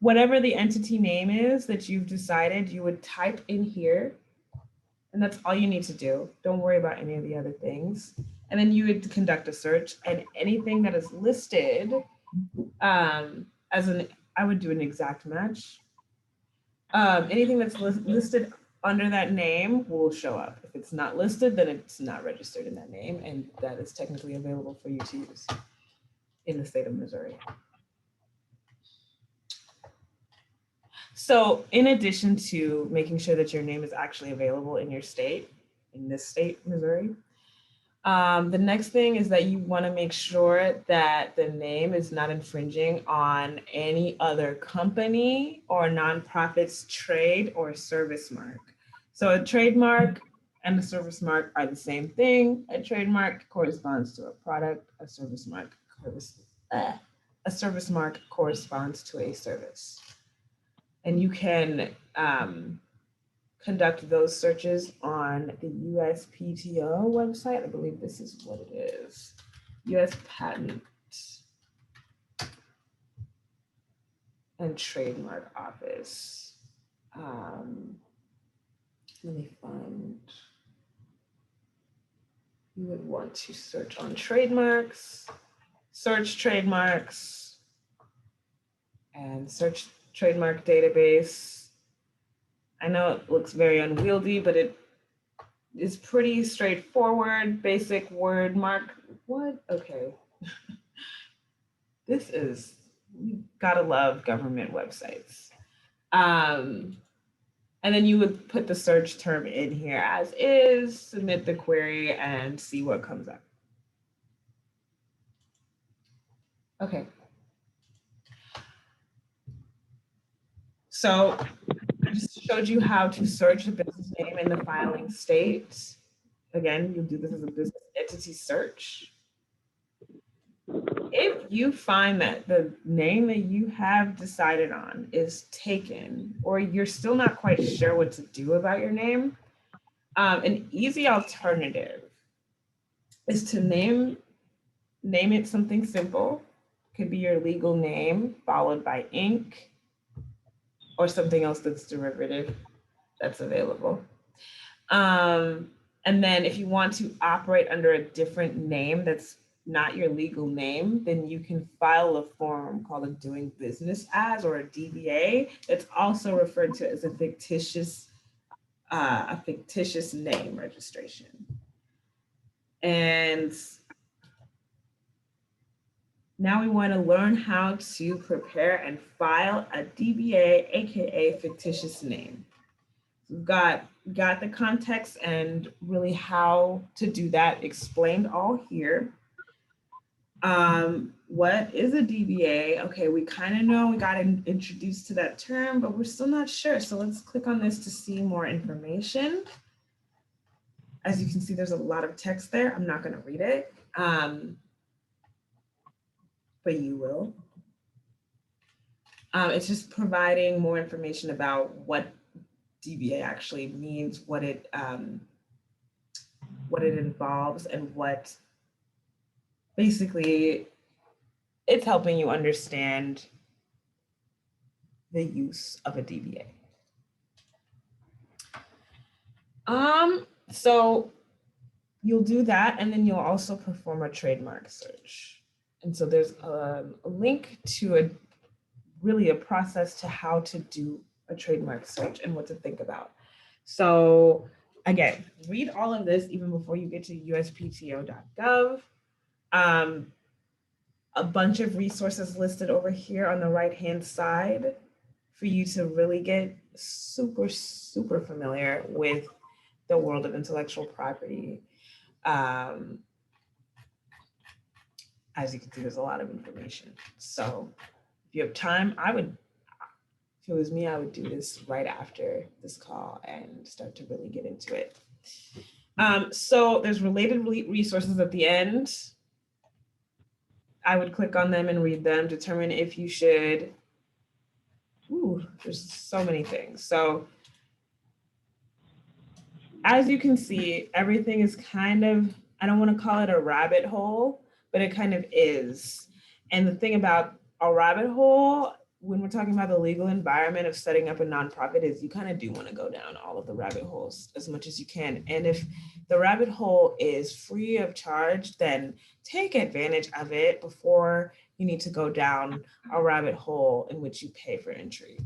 Whatever the entity name is that you've decided, you would type in here, and that's all you need to do. Don't worry about any of the other things. And then you would conduct a search, and anything that is listed I would do an exact match. Anything that's listed under that name will show up. If it's not listed, then it's not registered in that name, and that is technically available for you to use in the state of Missouri. So in addition to making sure that your name is actually available in your state, in this state, Missouri, the next thing is that you want to make sure that the name is not infringing on any other company or nonprofit's trade or service mark. So a trademark and a service mark are the same thing. A trademark corresponds to a product, a service mark corresponds to a service. And you can conduct those searches on the USPTO website. I believe this is what it is. US Patent and Trademark Office. Let me find. You would want to search on trademarks, search trademarks, and search trademark database. I know it looks very unwieldy, but it is pretty straightforward. Basic word mark. What? Okay. You gotta love government websites. And then you would put the search term in here as is, submit the query, and see what comes up. Okay. So I just showed you how to search a business name in the filing state. Again, you'll do this as a business entity search. If you find that the name that you have decided on is taken, or you're still not quite sure what to do about your name, an easy alternative is to name it something simple. Could be your legal name followed by Inc. or something else that's derivative that's available. And then if you want to operate under a different name that's not your legal name, then you can file a form called a doing business as, or a DBA. It's also referred to as a fictitious name registration. And now we want to learn how to prepare and file a DBA, AKA fictitious name. We've got the context and really how to do that explained all here. What is a DBA? Okay, we kind of know, we got introduced to that term, but we're still not sure. So let's click on this to see more information. As you can see, there's a lot of text there. I'm not going to read it, but you will. It's just providing more information about what DBA actually means, what it involves, and what basically it's helping you understand the use of a DBA. So you'll do that, and then you'll also perform a trademark search. And so there's a link to really a process to how to do a trademark search and what to think about. So again, read all of this even before you get to uspto.gov. A bunch of resources listed over here on the right-hand side for you to really get super, super familiar with the world of intellectual property. As you can see, there's a lot of information. So if you have time, if it was me, I would do this right after this call and start to really get into it. So there's related resources at the end. I would click on them and read them, determine if you should. Ooh, there's so many things. So as you can see, everything is kind of, I don't want to call it a rabbit hole, but it kind of is. And the thing about a rabbit hole, when we're talking about the legal environment of setting up a nonprofit, is you kind of do want to go down all of the rabbit holes as much as you can. And if the rabbit hole is free of charge, then take advantage of it before you need to go down a rabbit hole in which you pay for entry.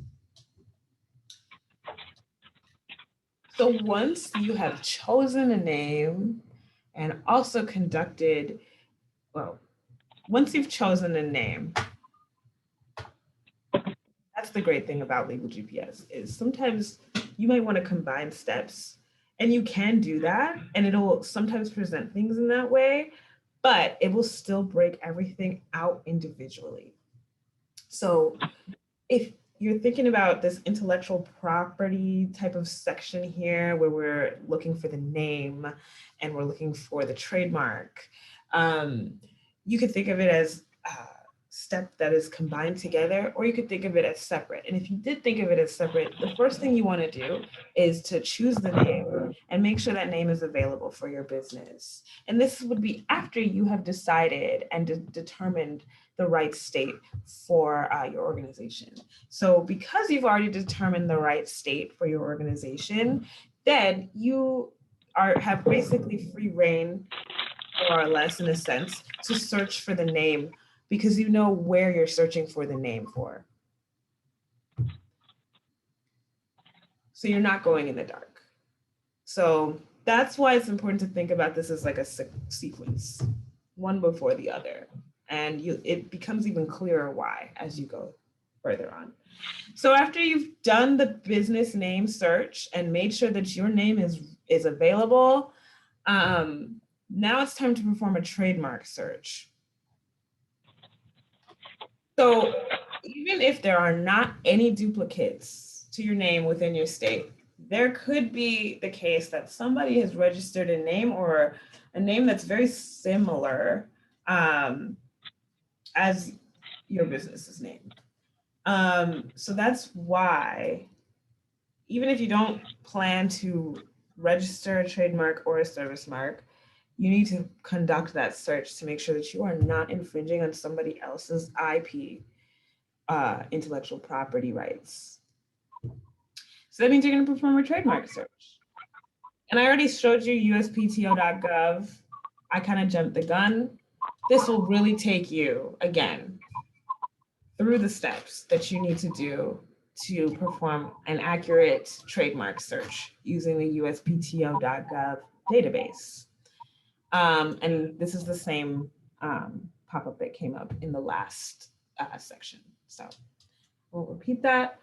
So once you have chosen a name and also conducted, well, once you've chosen a name, that's the great thing about Legal GPS is sometimes you might want to combine steps, and you can do that, and it'll sometimes present things in that way, but it will still break everything out individually. So if you're thinking about this intellectual property type of section here where we're looking for the name and we're looking for the trademark, you could think of it as a step that is combined together, or you could think of it as separate. And if you did think of it as separate, the first thing you want to do is to choose the name and make sure that name is available for your business. And this would be after you have decided and determined the right state for your organization. So because you've already determined the right state for your organization, then you have basically free reign, more or less in a sense, to search for the name because you know where you're searching for the name for. So you're not going in the dark. So that's why it's important to think about this as like a sequence, one before the other. And it becomes even clearer why as you go further on. So after you've done the business name search and made sure that your name is available, now it's time to perform a trademark search. So even if there are not any duplicates to your name within your state, there could be the case that somebody has registered a name or a name that's very similar as your business's name. So that's why, even if you don't plan to register a trademark or a service mark, you need to conduct that search to make sure that you are not infringing on somebody else's IP, intellectual property rights. So that means you're going to perform a trademark search. And I already showed you uspto.gov. I kind of jumped the gun. This will really take you, again, through the steps that you need to do to perform an accurate trademark search using the uspto.gov database. And this is the same pop-up that came up in the last section. So we'll repeat that.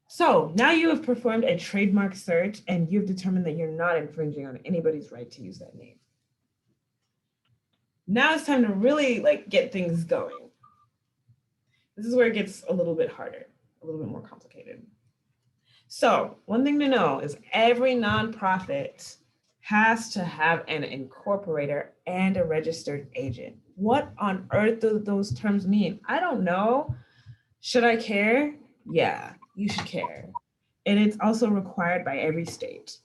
So now you have performed a trademark search and you've determined that you're not infringing on anybody's right to use that name. Now it's time to really like get things going. This is where it gets a little bit harder, a little bit more complicated. So one thing to know is every nonprofit has to have an incorporator and a registered agent. What on earth do those terms mean? I don't know. Should I care? Yeah, you should care. And it's also required by every state.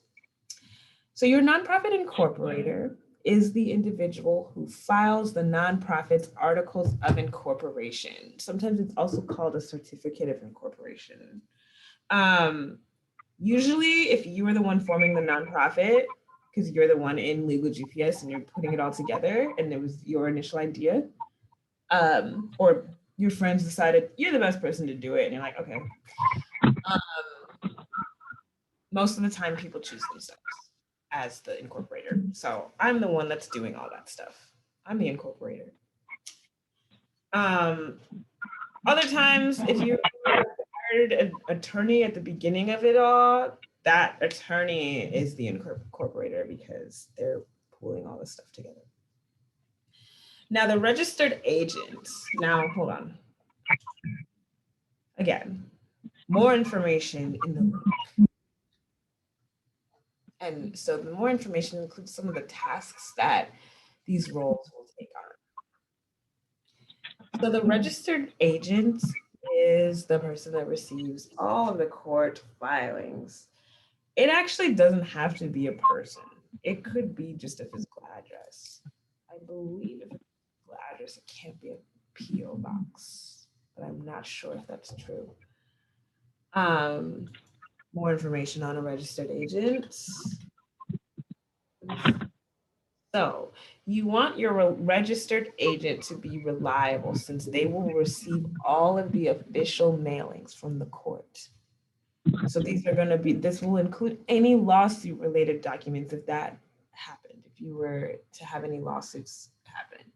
So your nonprofit incorporator is the individual who files the nonprofit's articles of incorporation. Sometimes it's also called a certificate of incorporation. Usually, if you are the one forming the nonprofit, because you're the one in legal GPS and you're putting it all together, and it was your initial idea, or your friends decided you're the best person to do it, and you're like, okay. Most of the time, people choose themselves as the incorporator. So I'm the one that's doing all that stuff. I'm the incorporator. Other times, if you hired an attorney at the beginning of it all, that attorney is the incorporator because they're pulling all this stuff together. Now the registered agent, now hold on. Again, more information in the link. And so the more information includes some of the tasks that these roles will take on. So the registered agent is the person that receives all of the court filings. It actually doesn't have to be a person. It could be just a physical address. I believe if it's a physical address, it can't be a PO box, but I'm not sure if that's true. More information on a registered agent. So you want your registered agent to be reliable since they will receive all of the official mailings from the court. So these are going to be, this will include any lawsuit related documents if that happened, if you were to have any lawsuits happen.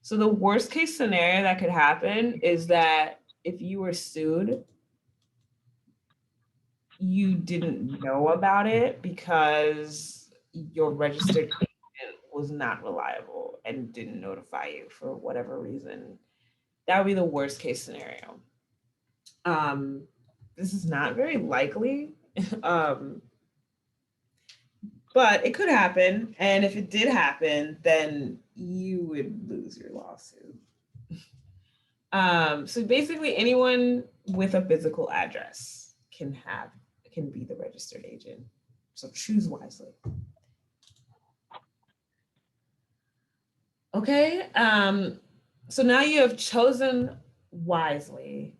So the worst case scenario that could happen is that if you were sued, you didn't know about it because your registered agent was not reliable and didn't notify you for whatever reason. That would be the worst case scenario. This is not very likely, but it could happen. And if it did happen, then you would lose your lawsuit. So basically anyone with a physical address can be the registered agent. So choose wisely. Okay, so now you have chosen wisely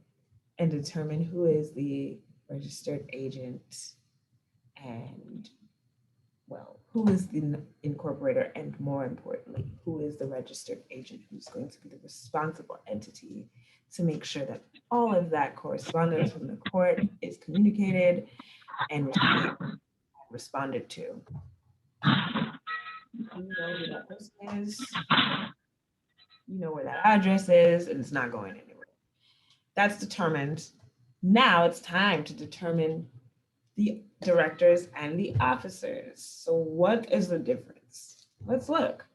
and determined who is the registered agent and, well, who is the incorporator, and more importantly, who is the registered agent who's going to be the responsible entity to make sure that all of that correspondence from the court is communicated and responded to. You know who that person is, you know where that address is, and it's not going anywhere. That's determined. Now it's time to determine the directors and the officers. So what is the difference? Let's look.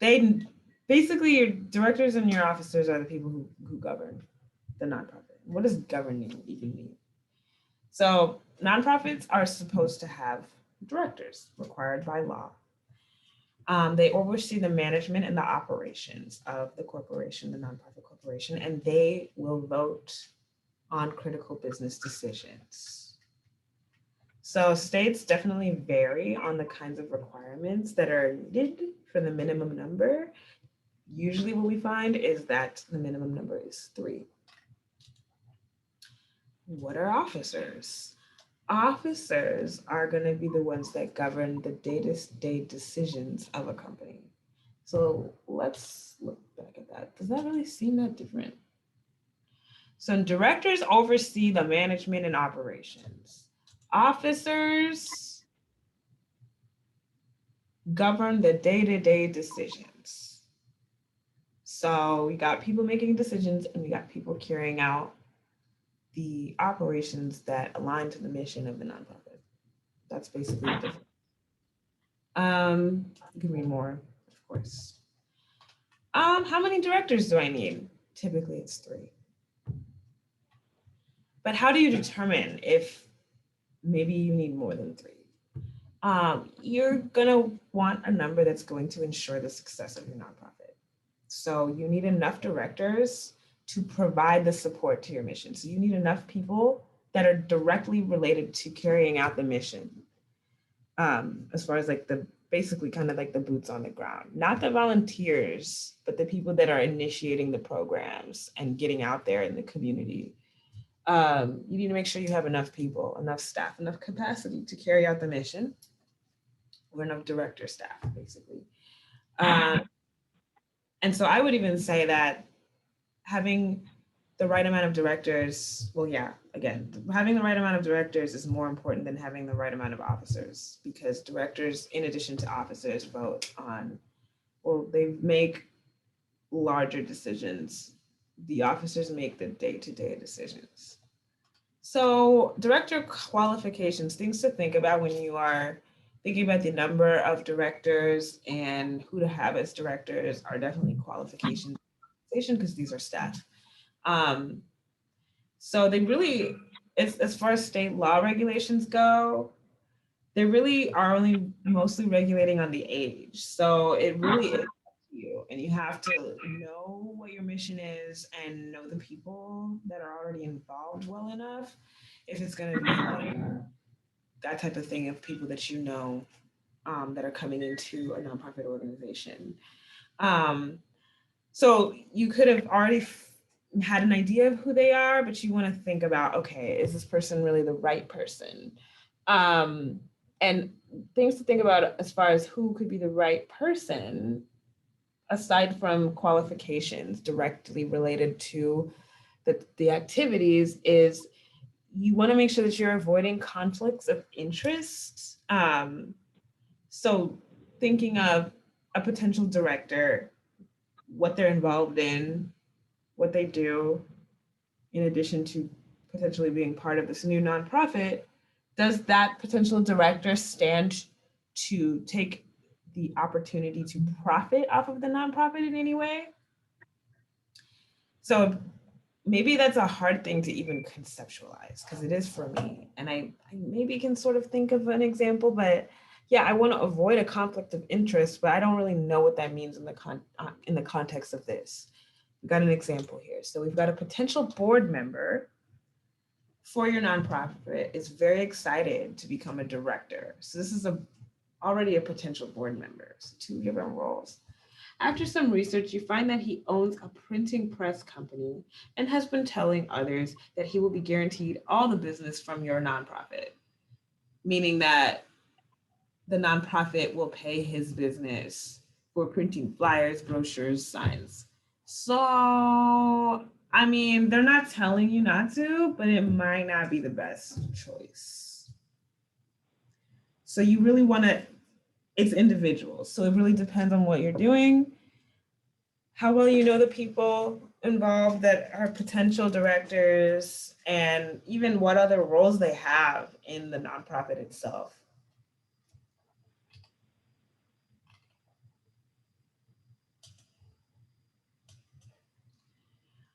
Basically your directors and your officers are the people who govern the nonprofit. What does governing even mean? So nonprofits are supposed to have directors required by law. They oversee the management and the operations of the corporation, the nonprofit corporation, and they will vote on critical business decisions. So states definitely vary on the kinds of requirements that are needed for the minimum number. Usually what we find is that the minimum number is 3. What are officers? Officers are going to be the ones that govern the day-to-day decisions of a company. So let's look back at that. Does that really seem that different? So directors oversee the management and operations. Officers govern the day-to-day decisions. So we got people making decisions and we got people carrying out the operations that align to the mission of the nonprofit. That's basically the difference. You can read more, of course. How many directors do I need? Typically it's 3. But how do you determine if maybe you need more than 3? You're gonna want a number that's going to ensure the success of your nonprofit. So you need enough directors to provide the support to your mission. So you need enough people that are directly related to carrying out the mission. As far as like the basically kind of like the boots on the ground, not the volunteers, but the people that are initiating the programs and getting out there in the community. You need to make sure you have enough people, enough staff, enough capacity to carry out the mission, or enough director staff, basically. And so I would even say that having the right amount of directors, well, yeah, again, having the right amount of directors is more important than having the right amount of officers, because directors, in addition to officers, vote on, well, they make larger decisions. The officers make the day-to-day decisions. So director qualifications, things to think about when you are thinking about the number of directors and who to have as directors are definitely qualifications, because these are staff. So they really, as far as state law regulations go, they really are only mostly regulating on the age. So it really is you, and you have to know what your mission is and know the people that are already involved well enough. If it's going to be like that type of thing of people that you know that are coming into a nonprofit organization. So you could have already had an idea of who they are, but you want to think about, okay, is this person really the right person? And things to think about as far as who could be the right person, aside from qualifications directly related to the activities, is you want to make sure that you're avoiding conflicts of interest. So thinking of a potential director, what they're involved in, what they do, in addition to potentially being part of this new nonprofit, does that potential director stand to take the opportunity to profit off of the nonprofit in any way? So maybe that's a hard thing to even conceptualize, because it is for me. And I maybe can sort of think of an example, but yeah, I want to avoid a conflict of interest, but I don't really know what that means in the context of this. We've got an example here. So we've got a potential board member for your nonprofit is very excited to become a director. So this is already a potential board member, so 2 different roles. After some research, you find that he owns a printing press company and has been telling others that he will be guaranteed all the business from your nonprofit, meaning that the nonprofit will pay his business for printing flyers, brochures, signs. So, I mean, they're not telling you not to, but it might not be the best choice. So you really want to, it's individual. So it really depends on what you're doing, how well you know the people involved that are potential directors, and even what other roles they have in the nonprofit itself.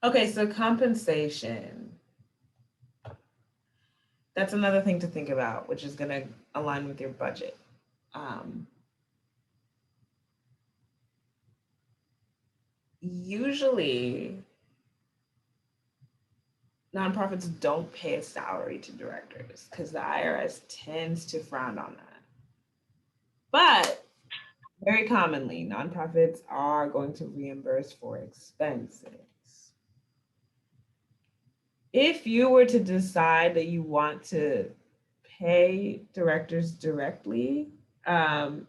Okay, so compensation. That's another thing to think about, which is going to align with your budget. Usually, nonprofits don't pay a salary to directors because the IRS tends to frown on that. But very commonly, nonprofits are going to reimburse for expenses. If you were to decide that you want to pay directors directly,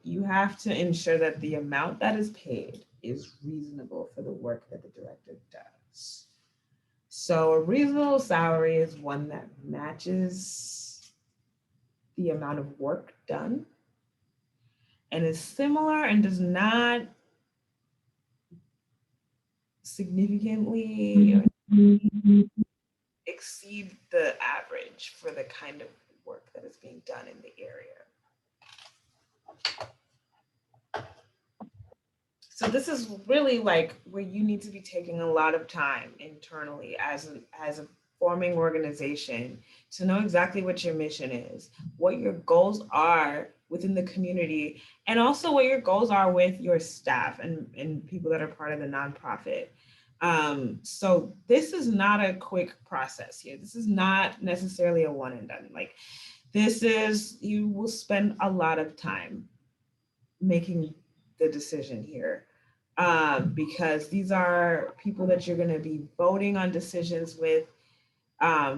you have to ensure that the amount that is paid is reasonable for the work that the director does. So a reasonable salary is one that matches the amount of work done and is similar and does not significantly exceed the average for the kind of work that is being done in the area. So this is really like where you need to be taking a lot of time internally as a forming organization to know exactly what your mission is, what your goals are within the community, and also what your goals are with your staff and people that are part of the nonprofit. So this is not a quick process here. This is not necessarily a one and done. Like this is, you will spend a lot of time making the decision here, because these are people that you're going to be voting on decisions with.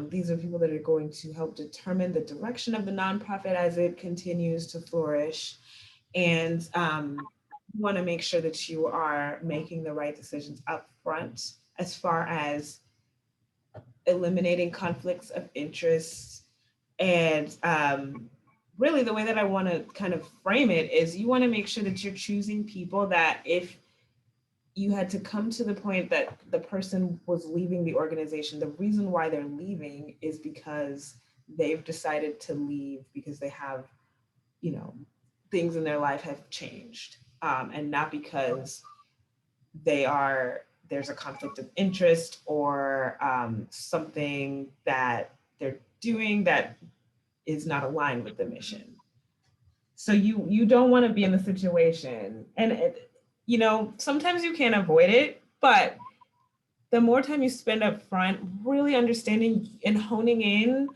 These are people that are going to help determine the direction of the nonprofit as it continues to flourish. And you want to make sure that you are making the right decisions up front as far as eliminating conflicts of interest. And really the way that I want to kind of frame it is you want to make sure that you're choosing people that if you had to come to the point that the person was leaving the organization, the reason why they're leaving is because they've decided to leave because they have, you know, things in their life have changed, and not because there's a conflict of interest or something that they're doing that is not aligned with the mission. So you don't want to be in the situation, and you know, sometimes you can't avoid it, but the more time you spend up front, really understanding and honing in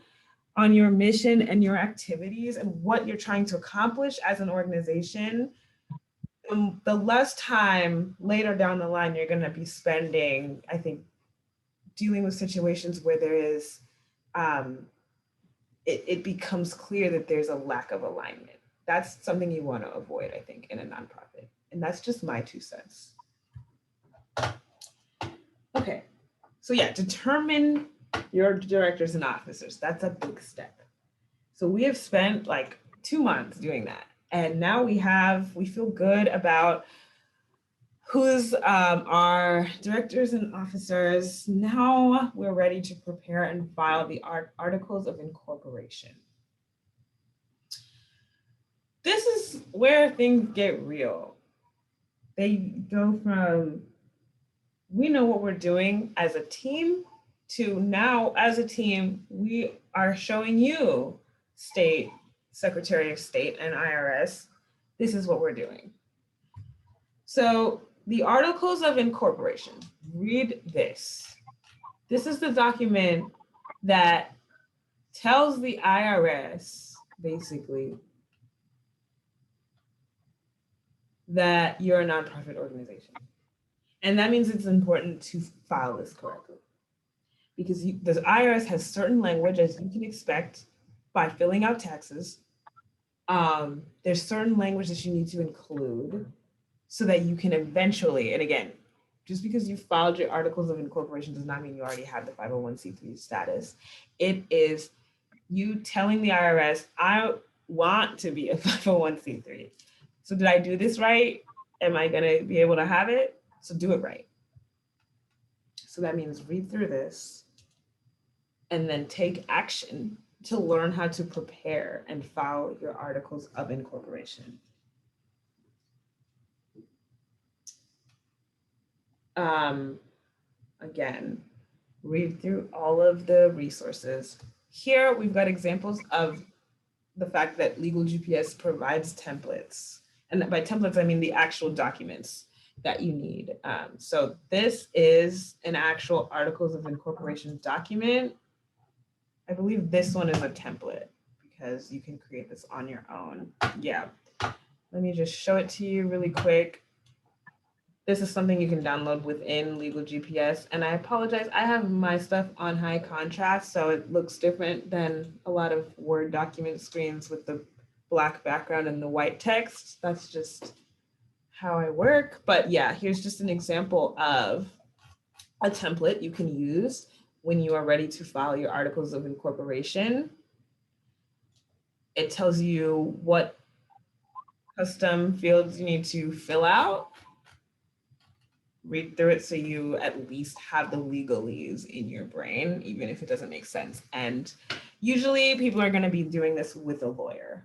on your mission and your activities and what you're trying to accomplish as an organization, the less time later down the line you're going to be spending, I think, dealing with situations where there is, it becomes clear that there's a lack of alignment. That's something you want to avoid, I think, in a nonprofit. And that's just my 2 cents. Okay, so yeah, determine your directors and officers. That's a big step. So we have spent like 2 months doing that. And now we feel good about who's our directors and officers. Now we're ready to prepare and file the articles of incorporation. This is where things get real. They go from, we know what we're doing as a team, to now as a team, we are showing you, State, Secretary of State and IRS, this is what we're doing. So the Articles of Incorporation, read this. This is the document that tells the IRS, basically, that you're a nonprofit organization. And that means it's important to file this correctly, because the IRS has certain language, as you can expect, by filling out taxes. There's certain language that you need to include so that you can eventually, and again, just because you filed your articles of incorporation does not mean you already have the 501c3 status. It is you telling the IRS, I want to be a 501c3. So did I do this right? Am I going to be able to have it? So do it right. So that means read through this and then take action to learn how to prepare and file your articles of incorporation. Again, read through all of the resources. Here we've got examples of the fact that Legal GPS provides templates. And by templates, I mean the actual documents that you need. So this is an actual Articles of Incorporation document. I believe this one is a template because you can create this on your own. Yeah, let me just show it to you really quick. This is something you can download within Legal GPS. And I apologize, I have my stuff on high contrast, so it looks different than a lot of Word document screens with the black background and the white text. That's just how I work. But yeah, here's just an example of a template you can use when you are ready to file your articles of incorporation. It tells you what custom fields you need to fill out. Read through it so you at least have the legalese in your brain, even if it doesn't make sense. And usually people are going to be doing this with a lawyer.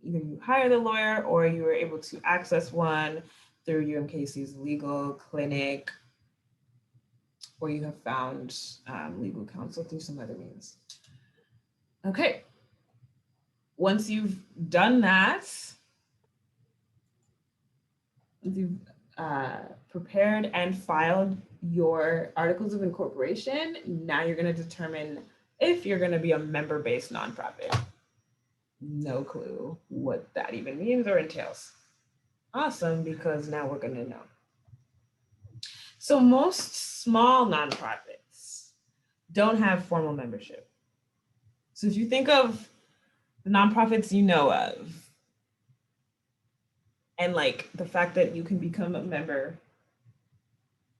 either you hire the lawyer or you were able to access one through UMKC's legal clinic, or you have found legal counsel through some other means. Okay. Once you've done that, once you've prepared and filed your articles of incorporation, now you're going to determine if you're going to be a member-based nonprofit. No clue what that even means or entails. Awesome, because now we're going to know. So most small nonprofits don't have formal membership. So if you think of the nonprofits you know of, and like the fact that you can become a member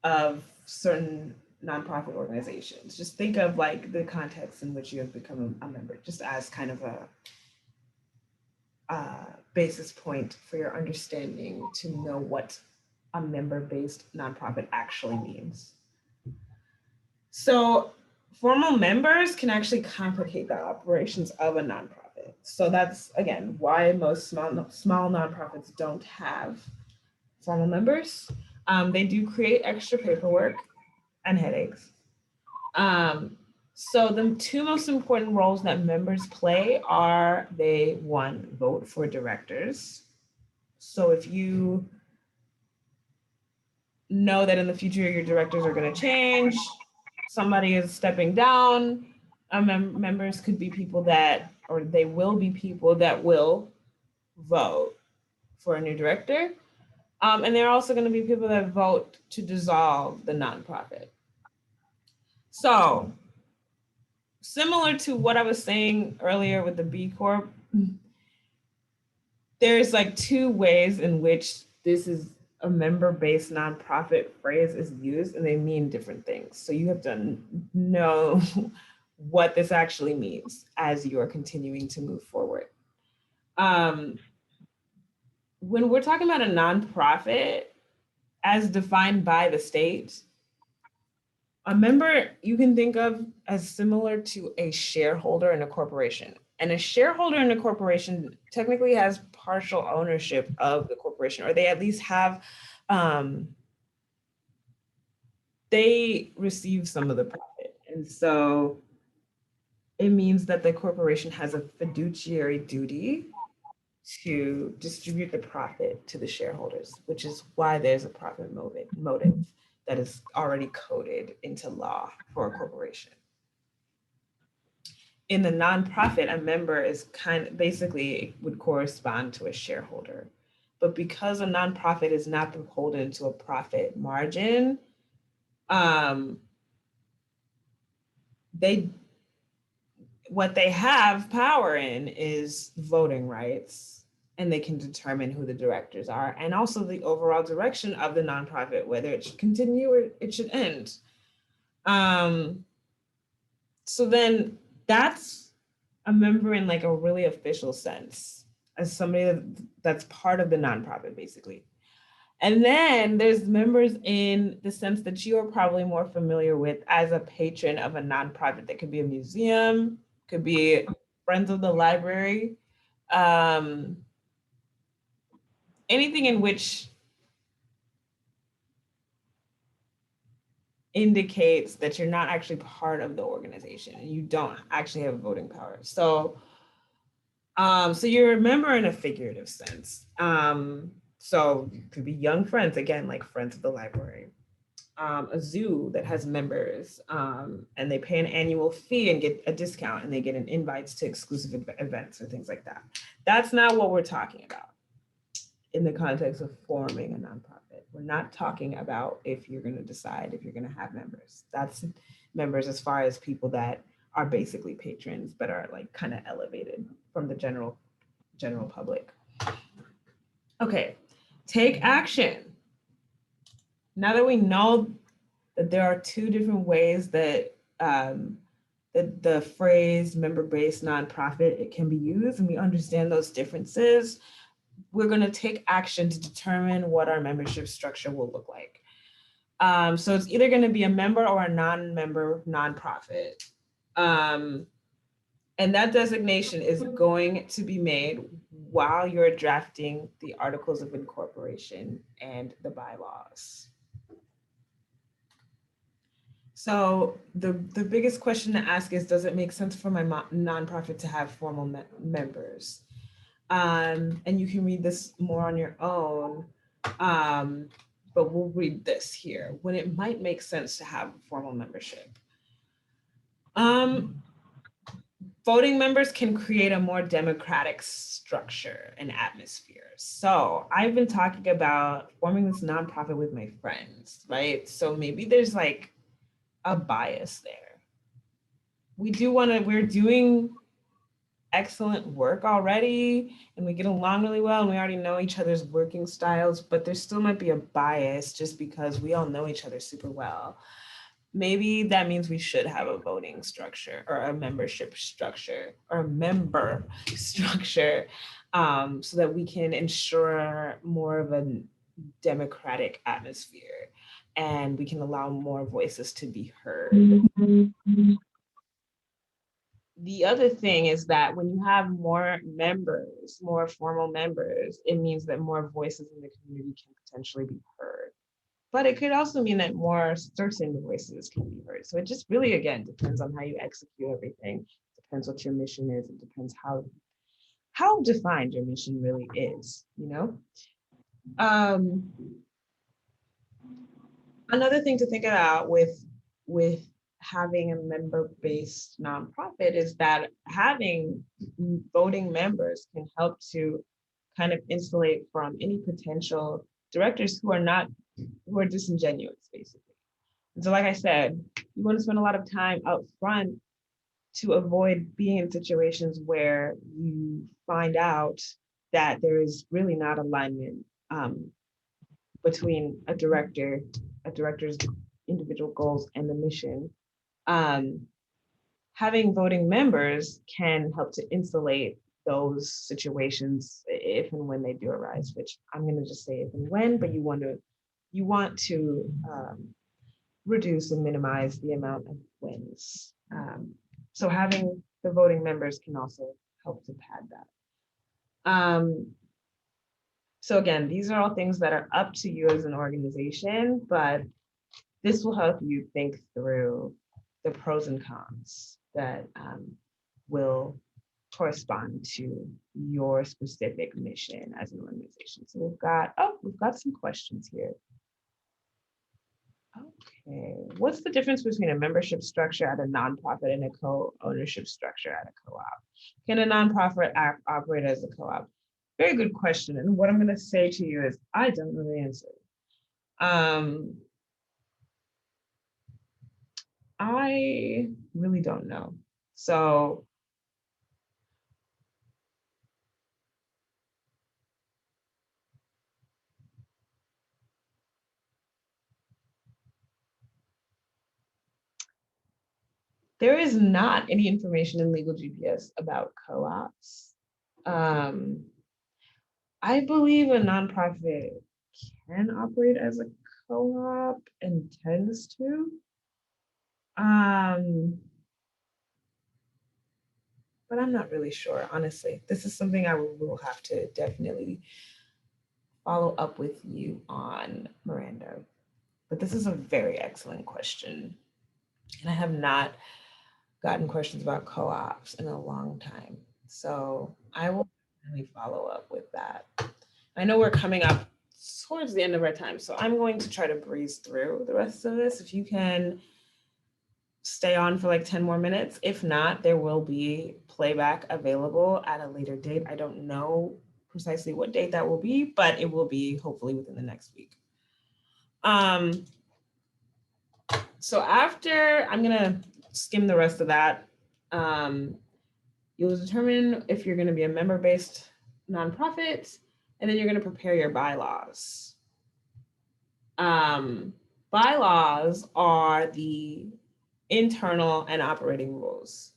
of certain nonprofit organizations, just think of like the context in which you have become a member, just as kind of a basis point for your understanding to know what a member-based nonprofit actually means. So formal members can actually complicate the operations of a nonprofit. So that's, again, why most small nonprofits don't have formal members. They do create extra paperwork and headaches. So the two most important roles that members play are they, one, vote for directors. So if you know that in the future your directors are going to change, somebody is stepping down, members could be people that, or they will be people that will vote for a new director. And they're also going to be people that vote to dissolve the nonprofit. So similar to what I was saying earlier with the B Corp, there's like two ways in which this is a member-based nonprofit phrase is used, and they mean different things. So you have to know what this actually means as you're continuing to move forward. When we're talking about a nonprofit, as defined by the state, a member you can think of as similar to a shareholder in a corporation. And a shareholder in a corporation technically has partial ownership of the corporation, or they at least have, they receive some of the profit. And so it means that the corporation has a fiduciary duty to distribute the profit to the shareholders, which is why there's a profit motive that is already coded into law for a corporation. In the nonprofit, a member is basically would correspond to a shareholder. But because a nonprofit is not beholden to a profit margin, what they have power in is voting rights, and they can determine who the directors are, and also the overall direction of the nonprofit, whether it should continue or it should end. So then that's a member in like a really official sense, as somebody that's part of the nonprofit, basically. And then there's members in the sense that you are probably more familiar with as a patron of a nonprofit. That could be a museum, could be Friends of the Library, anything in which indicates that you're not actually part of the organization and you don't actually have voting power. So, so you're a member in a figurative sense. So it could be Young Friends, again, like Friends of the Library, a zoo that has members, and they pay an annual fee and get a discount, and they get an invites to exclusive events or things like that. That's not what we're talking about in the context of forming a nonprofit. We're not talking about if you're going to decide if you're going to have members. That's members as far as people that are basically patrons, but are like kind of elevated from the general public. Okay, take action. Now that we know that there are two different ways that the phrase member-based nonprofit, it can be used, and we understand those differences, we're going to take action to determine what our membership structure will look like. So it's either going to be a member or a non-member nonprofit. And that designation is going to be made while you're drafting the articles of incorporation and the bylaws. So the biggest question to ask is, does it make sense for my nonprofit to have formal members? And you can read this more on your own, but we'll read this here. When it might make sense to have formal membership. Voting members can create a more democratic structure and atmosphere. So I've been talking about forming this nonprofit with my friends, right? So maybe there's like a bias there. We're doing excellent work already, and we get along really well, and we already know each other's working styles, but there still might be a bias just because we all know each other super well. Maybe that means we should have a voting structure or a membership structure or a member structure, so that we can ensure more of a democratic atmosphere and we can allow more voices to be heard. The other thing is that when you have more members, more formal members, it means that more voices in the community can potentially be heard. But it could also mean that more certain voices can be heard. So it just really, again, depends on how you execute everything. It depends what your mission is. It depends how defined your mission really is, you know? Another thing to think about with having a member-based nonprofit is that having voting members can help to kind of insulate from any potential directors who are disingenuous, basically. And so, like I said, you want to spend a lot of time up front to avoid being in situations where you find out that there is really not alignment between a director's individual goals and the mission. Having voting members can help to insulate those situations if and when they do arise, which I'm going to just say if and when, but you want to reduce and minimize the amount of wins. So having the voting members can also help to pad that. So again, these are all things that are up to you as an organization, but this will help you think through the pros and cons that will correspond to your specific mission as an organization. So we've got some questions here. Okay, what's the difference between a membership structure at a nonprofit and a co-ownership structure at a co-op? Can a nonprofit operate as a co-op? Very good question. And what I'm going to say to you is I don't know the answer. I really don't know. So there is not any information in Legal GPS about co-ops. I believe a nonprofit can operate as a co-op and tends to. But I'm not really sure, honestly. This is something I will have to definitely follow up with you on, Miranda. But this is a very excellent question. And I have not gotten questions about co-ops in a long time. So I will really follow up with that. I know we're coming up towards the end of our time, so I'm going to try to breeze through the rest of this. If you can stay on for like 10 more minutes. If not, there will be playback available at a later date. I don't know precisely what date that will be, but it will be hopefully within the next week. So after, I'm gonna skim the rest of that. You'll determine if you're gonna be a member-based nonprofit, and then you're gonna prepare your bylaws. Bylaws are the internal and operating rules.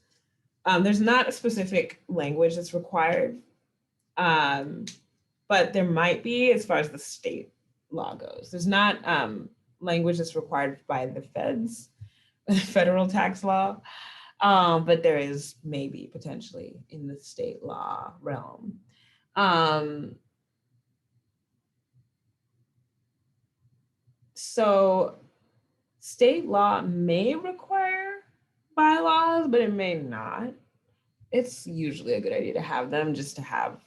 There's not a specific language that's required, but there might be as far as the state law goes. There's not language that's required by the feds, federal tax law, but there is maybe potentially in the state law realm. So state law may require bylaws, but it may not. It's usually a good idea to have them just to have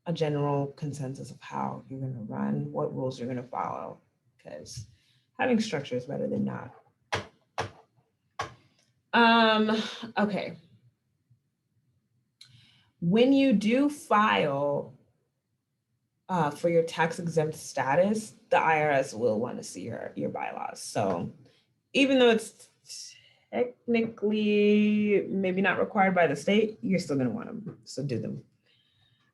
a general consensus of how you're going to run, what rules you're going to follow, because having structure is better than not. Okay. When you do file for your tax exempt status, the IRS will want to see your bylaws. So even though it's technically maybe not required by the state, you're still going to want them. So do them.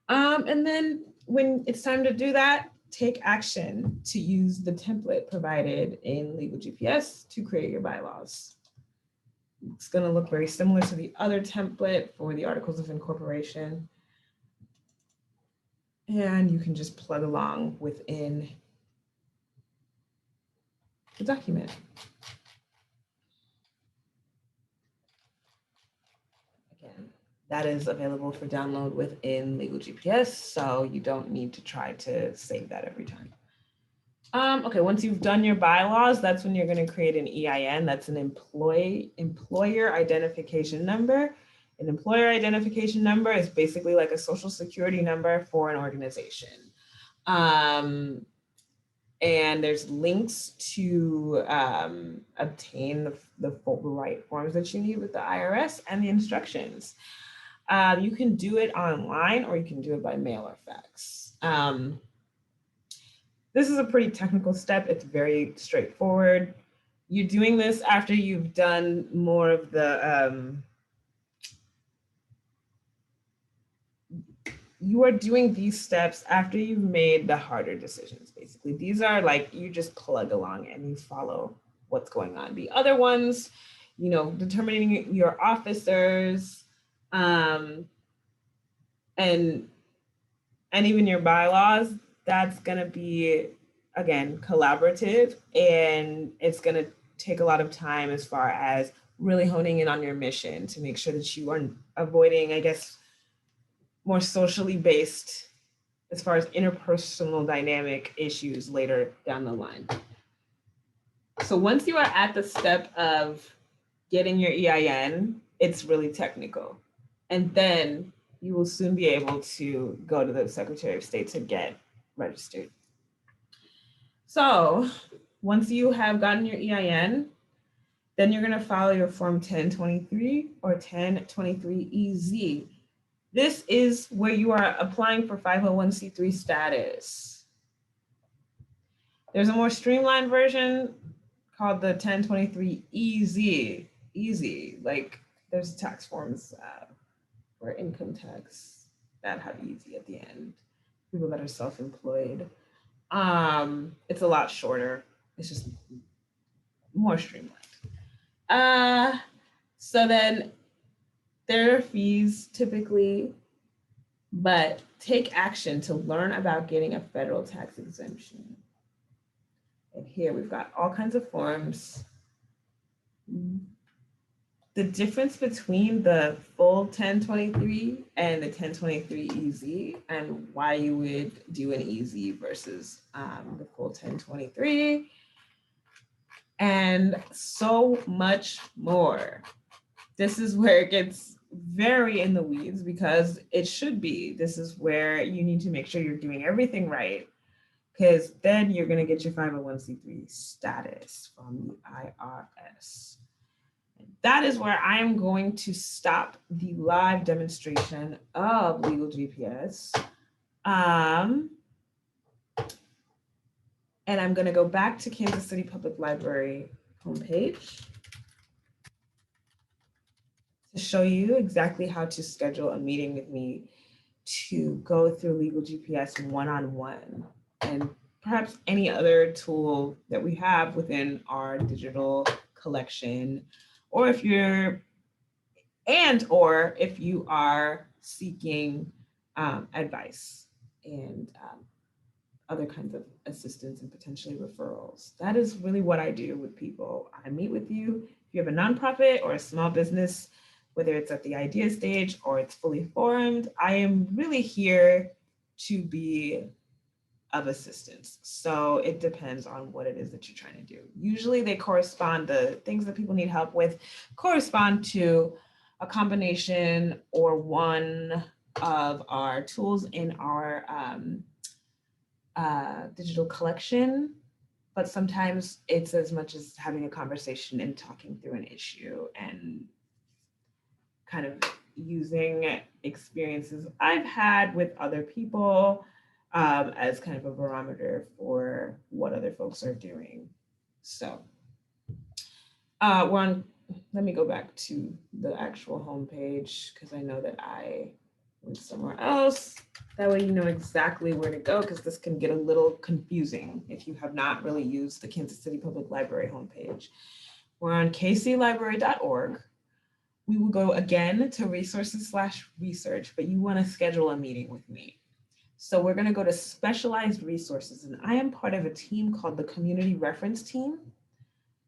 And then when it's time to do that, take action to use the template provided in Legal GPS to create your bylaws. It's going to look very similar to the other template for the Articles of Incorporation. And you can just plug along within the document. Again, that is available for download within Legal GPS, so you don't need to try to save that every time. Okay, once you've done your bylaws, that's when you're going to create an EIN. That's an employer identification number. An employer identification number is basically like a social security number for an organization. And there's links to obtain the right forms that you need with the IRS and the instructions. You can do it online or you can do it by mail or fax. This is a pretty technical step. It's very straightforward. You're doing this after you've done more of the, you are doing these steps after you've made the harder decisions, basically. These are like, you just plug along and you follow what's going on. The other ones, you know, determining your officers, and even your bylaws, that's gonna be, again, collaborative, and it's gonna take a lot of time as far as really honing in on your mission to make sure that you are avoiding, I guess, more socially based as far as interpersonal dynamic issues later down the line. So once you are at the step of getting your EIN, it's really technical. And then you will soon be able to go to the Secretary of State to get registered. So once you have gotten your EIN, then you're going to file your Form 1023 or 1023EZ. This is where you are applying for 501c3 status. There's a more streamlined version called the 1023EZ. Easy, like there's tax forms for income tax that have easy at the end. People that are self-employed. It's a lot shorter. It's just more streamlined. So then there are fees typically, but take action to learn about getting a federal tax exemption. And here we've got all kinds of forms. The difference between the full 1023 and the 1023EZ and why you would do an EZ versus the full 1023 and so much more. This is where it gets very in the weeds because it should be. This is where you need to make sure you're doing everything right, because then you're going to get your 501c3 status from the IRS. That is where I am going to stop the live demonstration of Legal GPS. And I'm going to go back to Kansas City Public Library homepage to show you exactly how to schedule a meeting with me to go through Legal GPS one-on-one and perhaps any other tool that we have within our digital collection, or if you're, or if you are seeking advice and other kinds of assistance and potentially referrals. That is really what I do with people. I meet with you. If you have a nonprofit or a small business, whether it's at the idea stage or it's fully formed, I am really here to be of assistance. So it depends on what it is that you're trying to do. Usually they correspond, the things that people need help with correspond to a combination or one of our tools in our digital collection, but sometimes it's as much as having a conversation and talking through an issue and kind of using experiences I've had with other people as kind of a barometer for what other folks are doing. So let me go back to the actual homepage because I know that I went somewhere else. That way you know exactly where to go, because this can get a little confusing if you have not really used the Kansas City Public Library homepage. We're on Caseylibrary.org. We will go again to resources/research, but you want to schedule a meeting with me. So we're going to go to specialized resources, and I am part of a team called the Community Reference Team.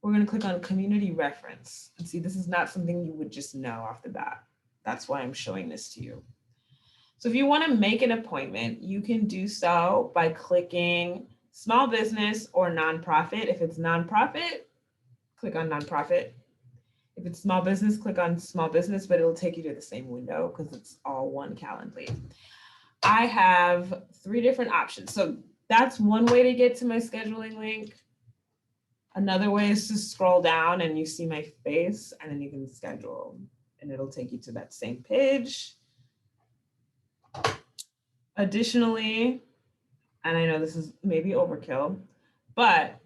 We're going to click on Community Reference. And see, this is not something you would just know off the bat. That's why I'm showing this to you. So if you want to make an appointment, you can do so by clicking small business or nonprofit. If it's nonprofit, click on nonprofit. If it's small business, click on small business, but it'll take you to the same window because it's all one Calendly. I have 3 different options. So that's one way to get to my scheduling link. Another way is to scroll down and you see my face and then you can schedule and it'll take you to that same page. Additionally, and I know this is maybe overkill, but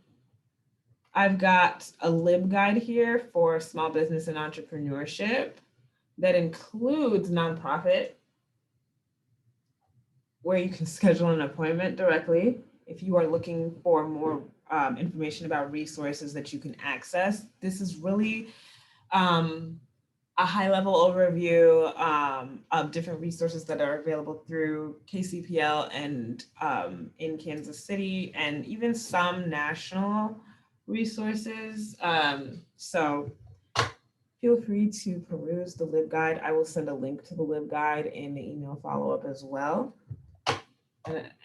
I've got a LibGuide here for small business and entrepreneurship that includes nonprofit, where you can schedule an appointment directly if you are looking for more information about resources that you can access. This is really a high-level overview of different resources that are available through KCPL and in Kansas City, and even some national resources. So feel free to peruse the LibGuide. I will send a link to the LibGuide in the email follow-up as well,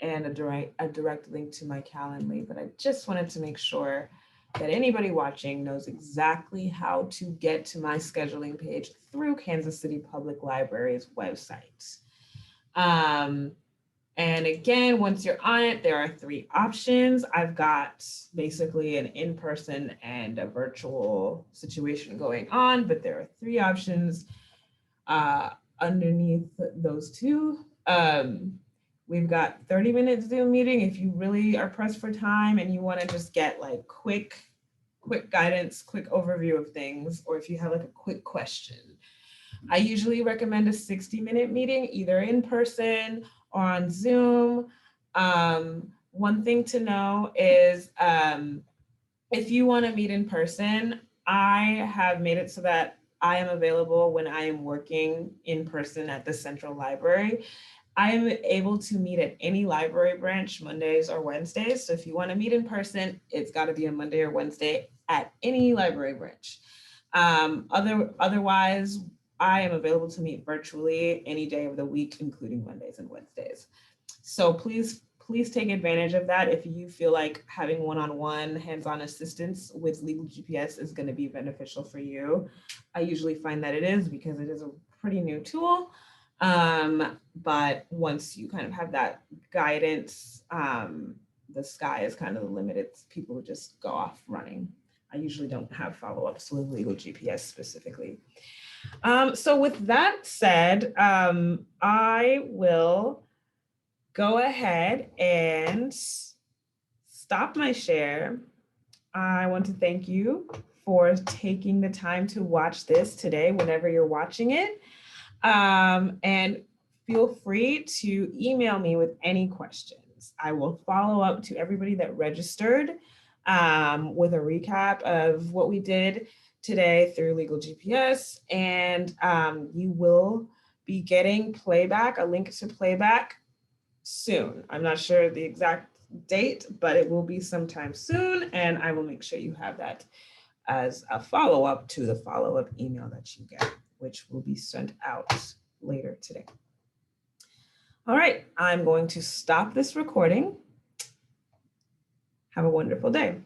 and a direct link to my Calendly. But I just wanted to make sure that anybody watching knows exactly how to get to my scheduling page through Kansas City Public Library's website. And again, once you're on it, there are 3 options. I've got basically an in-person and a virtual situation going on, but there are 3 options underneath those 2. We've got 30-minute Zoom meeting if you really are pressed for time and you want to just get like quick guidance, quick overview of things, or if you have like a quick question. I usually recommend a 60-minute meeting, either in person or on Zoom. One thing to know is if you want to meet in person, I have made it so that I am available when I am working in person at the Central Library. I am able to meet at any library branch Mondays or Wednesdays. So if you want to meet in person, it's got to be a Monday or Wednesday at any library branch. Otherwise, I am available to meet virtually any day of the week, including Mondays and Wednesdays. So please take advantage of that if you feel like having one-on-one hands-on assistance with Legal GPS is going to be beneficial for you. I usually find that it is because it is a pretty new tool. But once you kind of have that guidance, the sky is kind of the limit. People just go off running. I usually don't have follow-ups with Legal GPS specifically. So with that said, I will go ahead and stop my share. I want to thank you for taking the time to watch this today, whenever you're watching it. And feel free to email me with any questions. I will follow up to everybody that registered with a recap of what we did today through Legal GPS. And you will be getting playback, a link to playback soon. I'm not sure the exact date, but it will be sometime soon. And I will make sure you have that as a follow-up to the follow-up email that you get, which will be sent out later today. All right, I'm going to stop this recording. Have a wonderful day.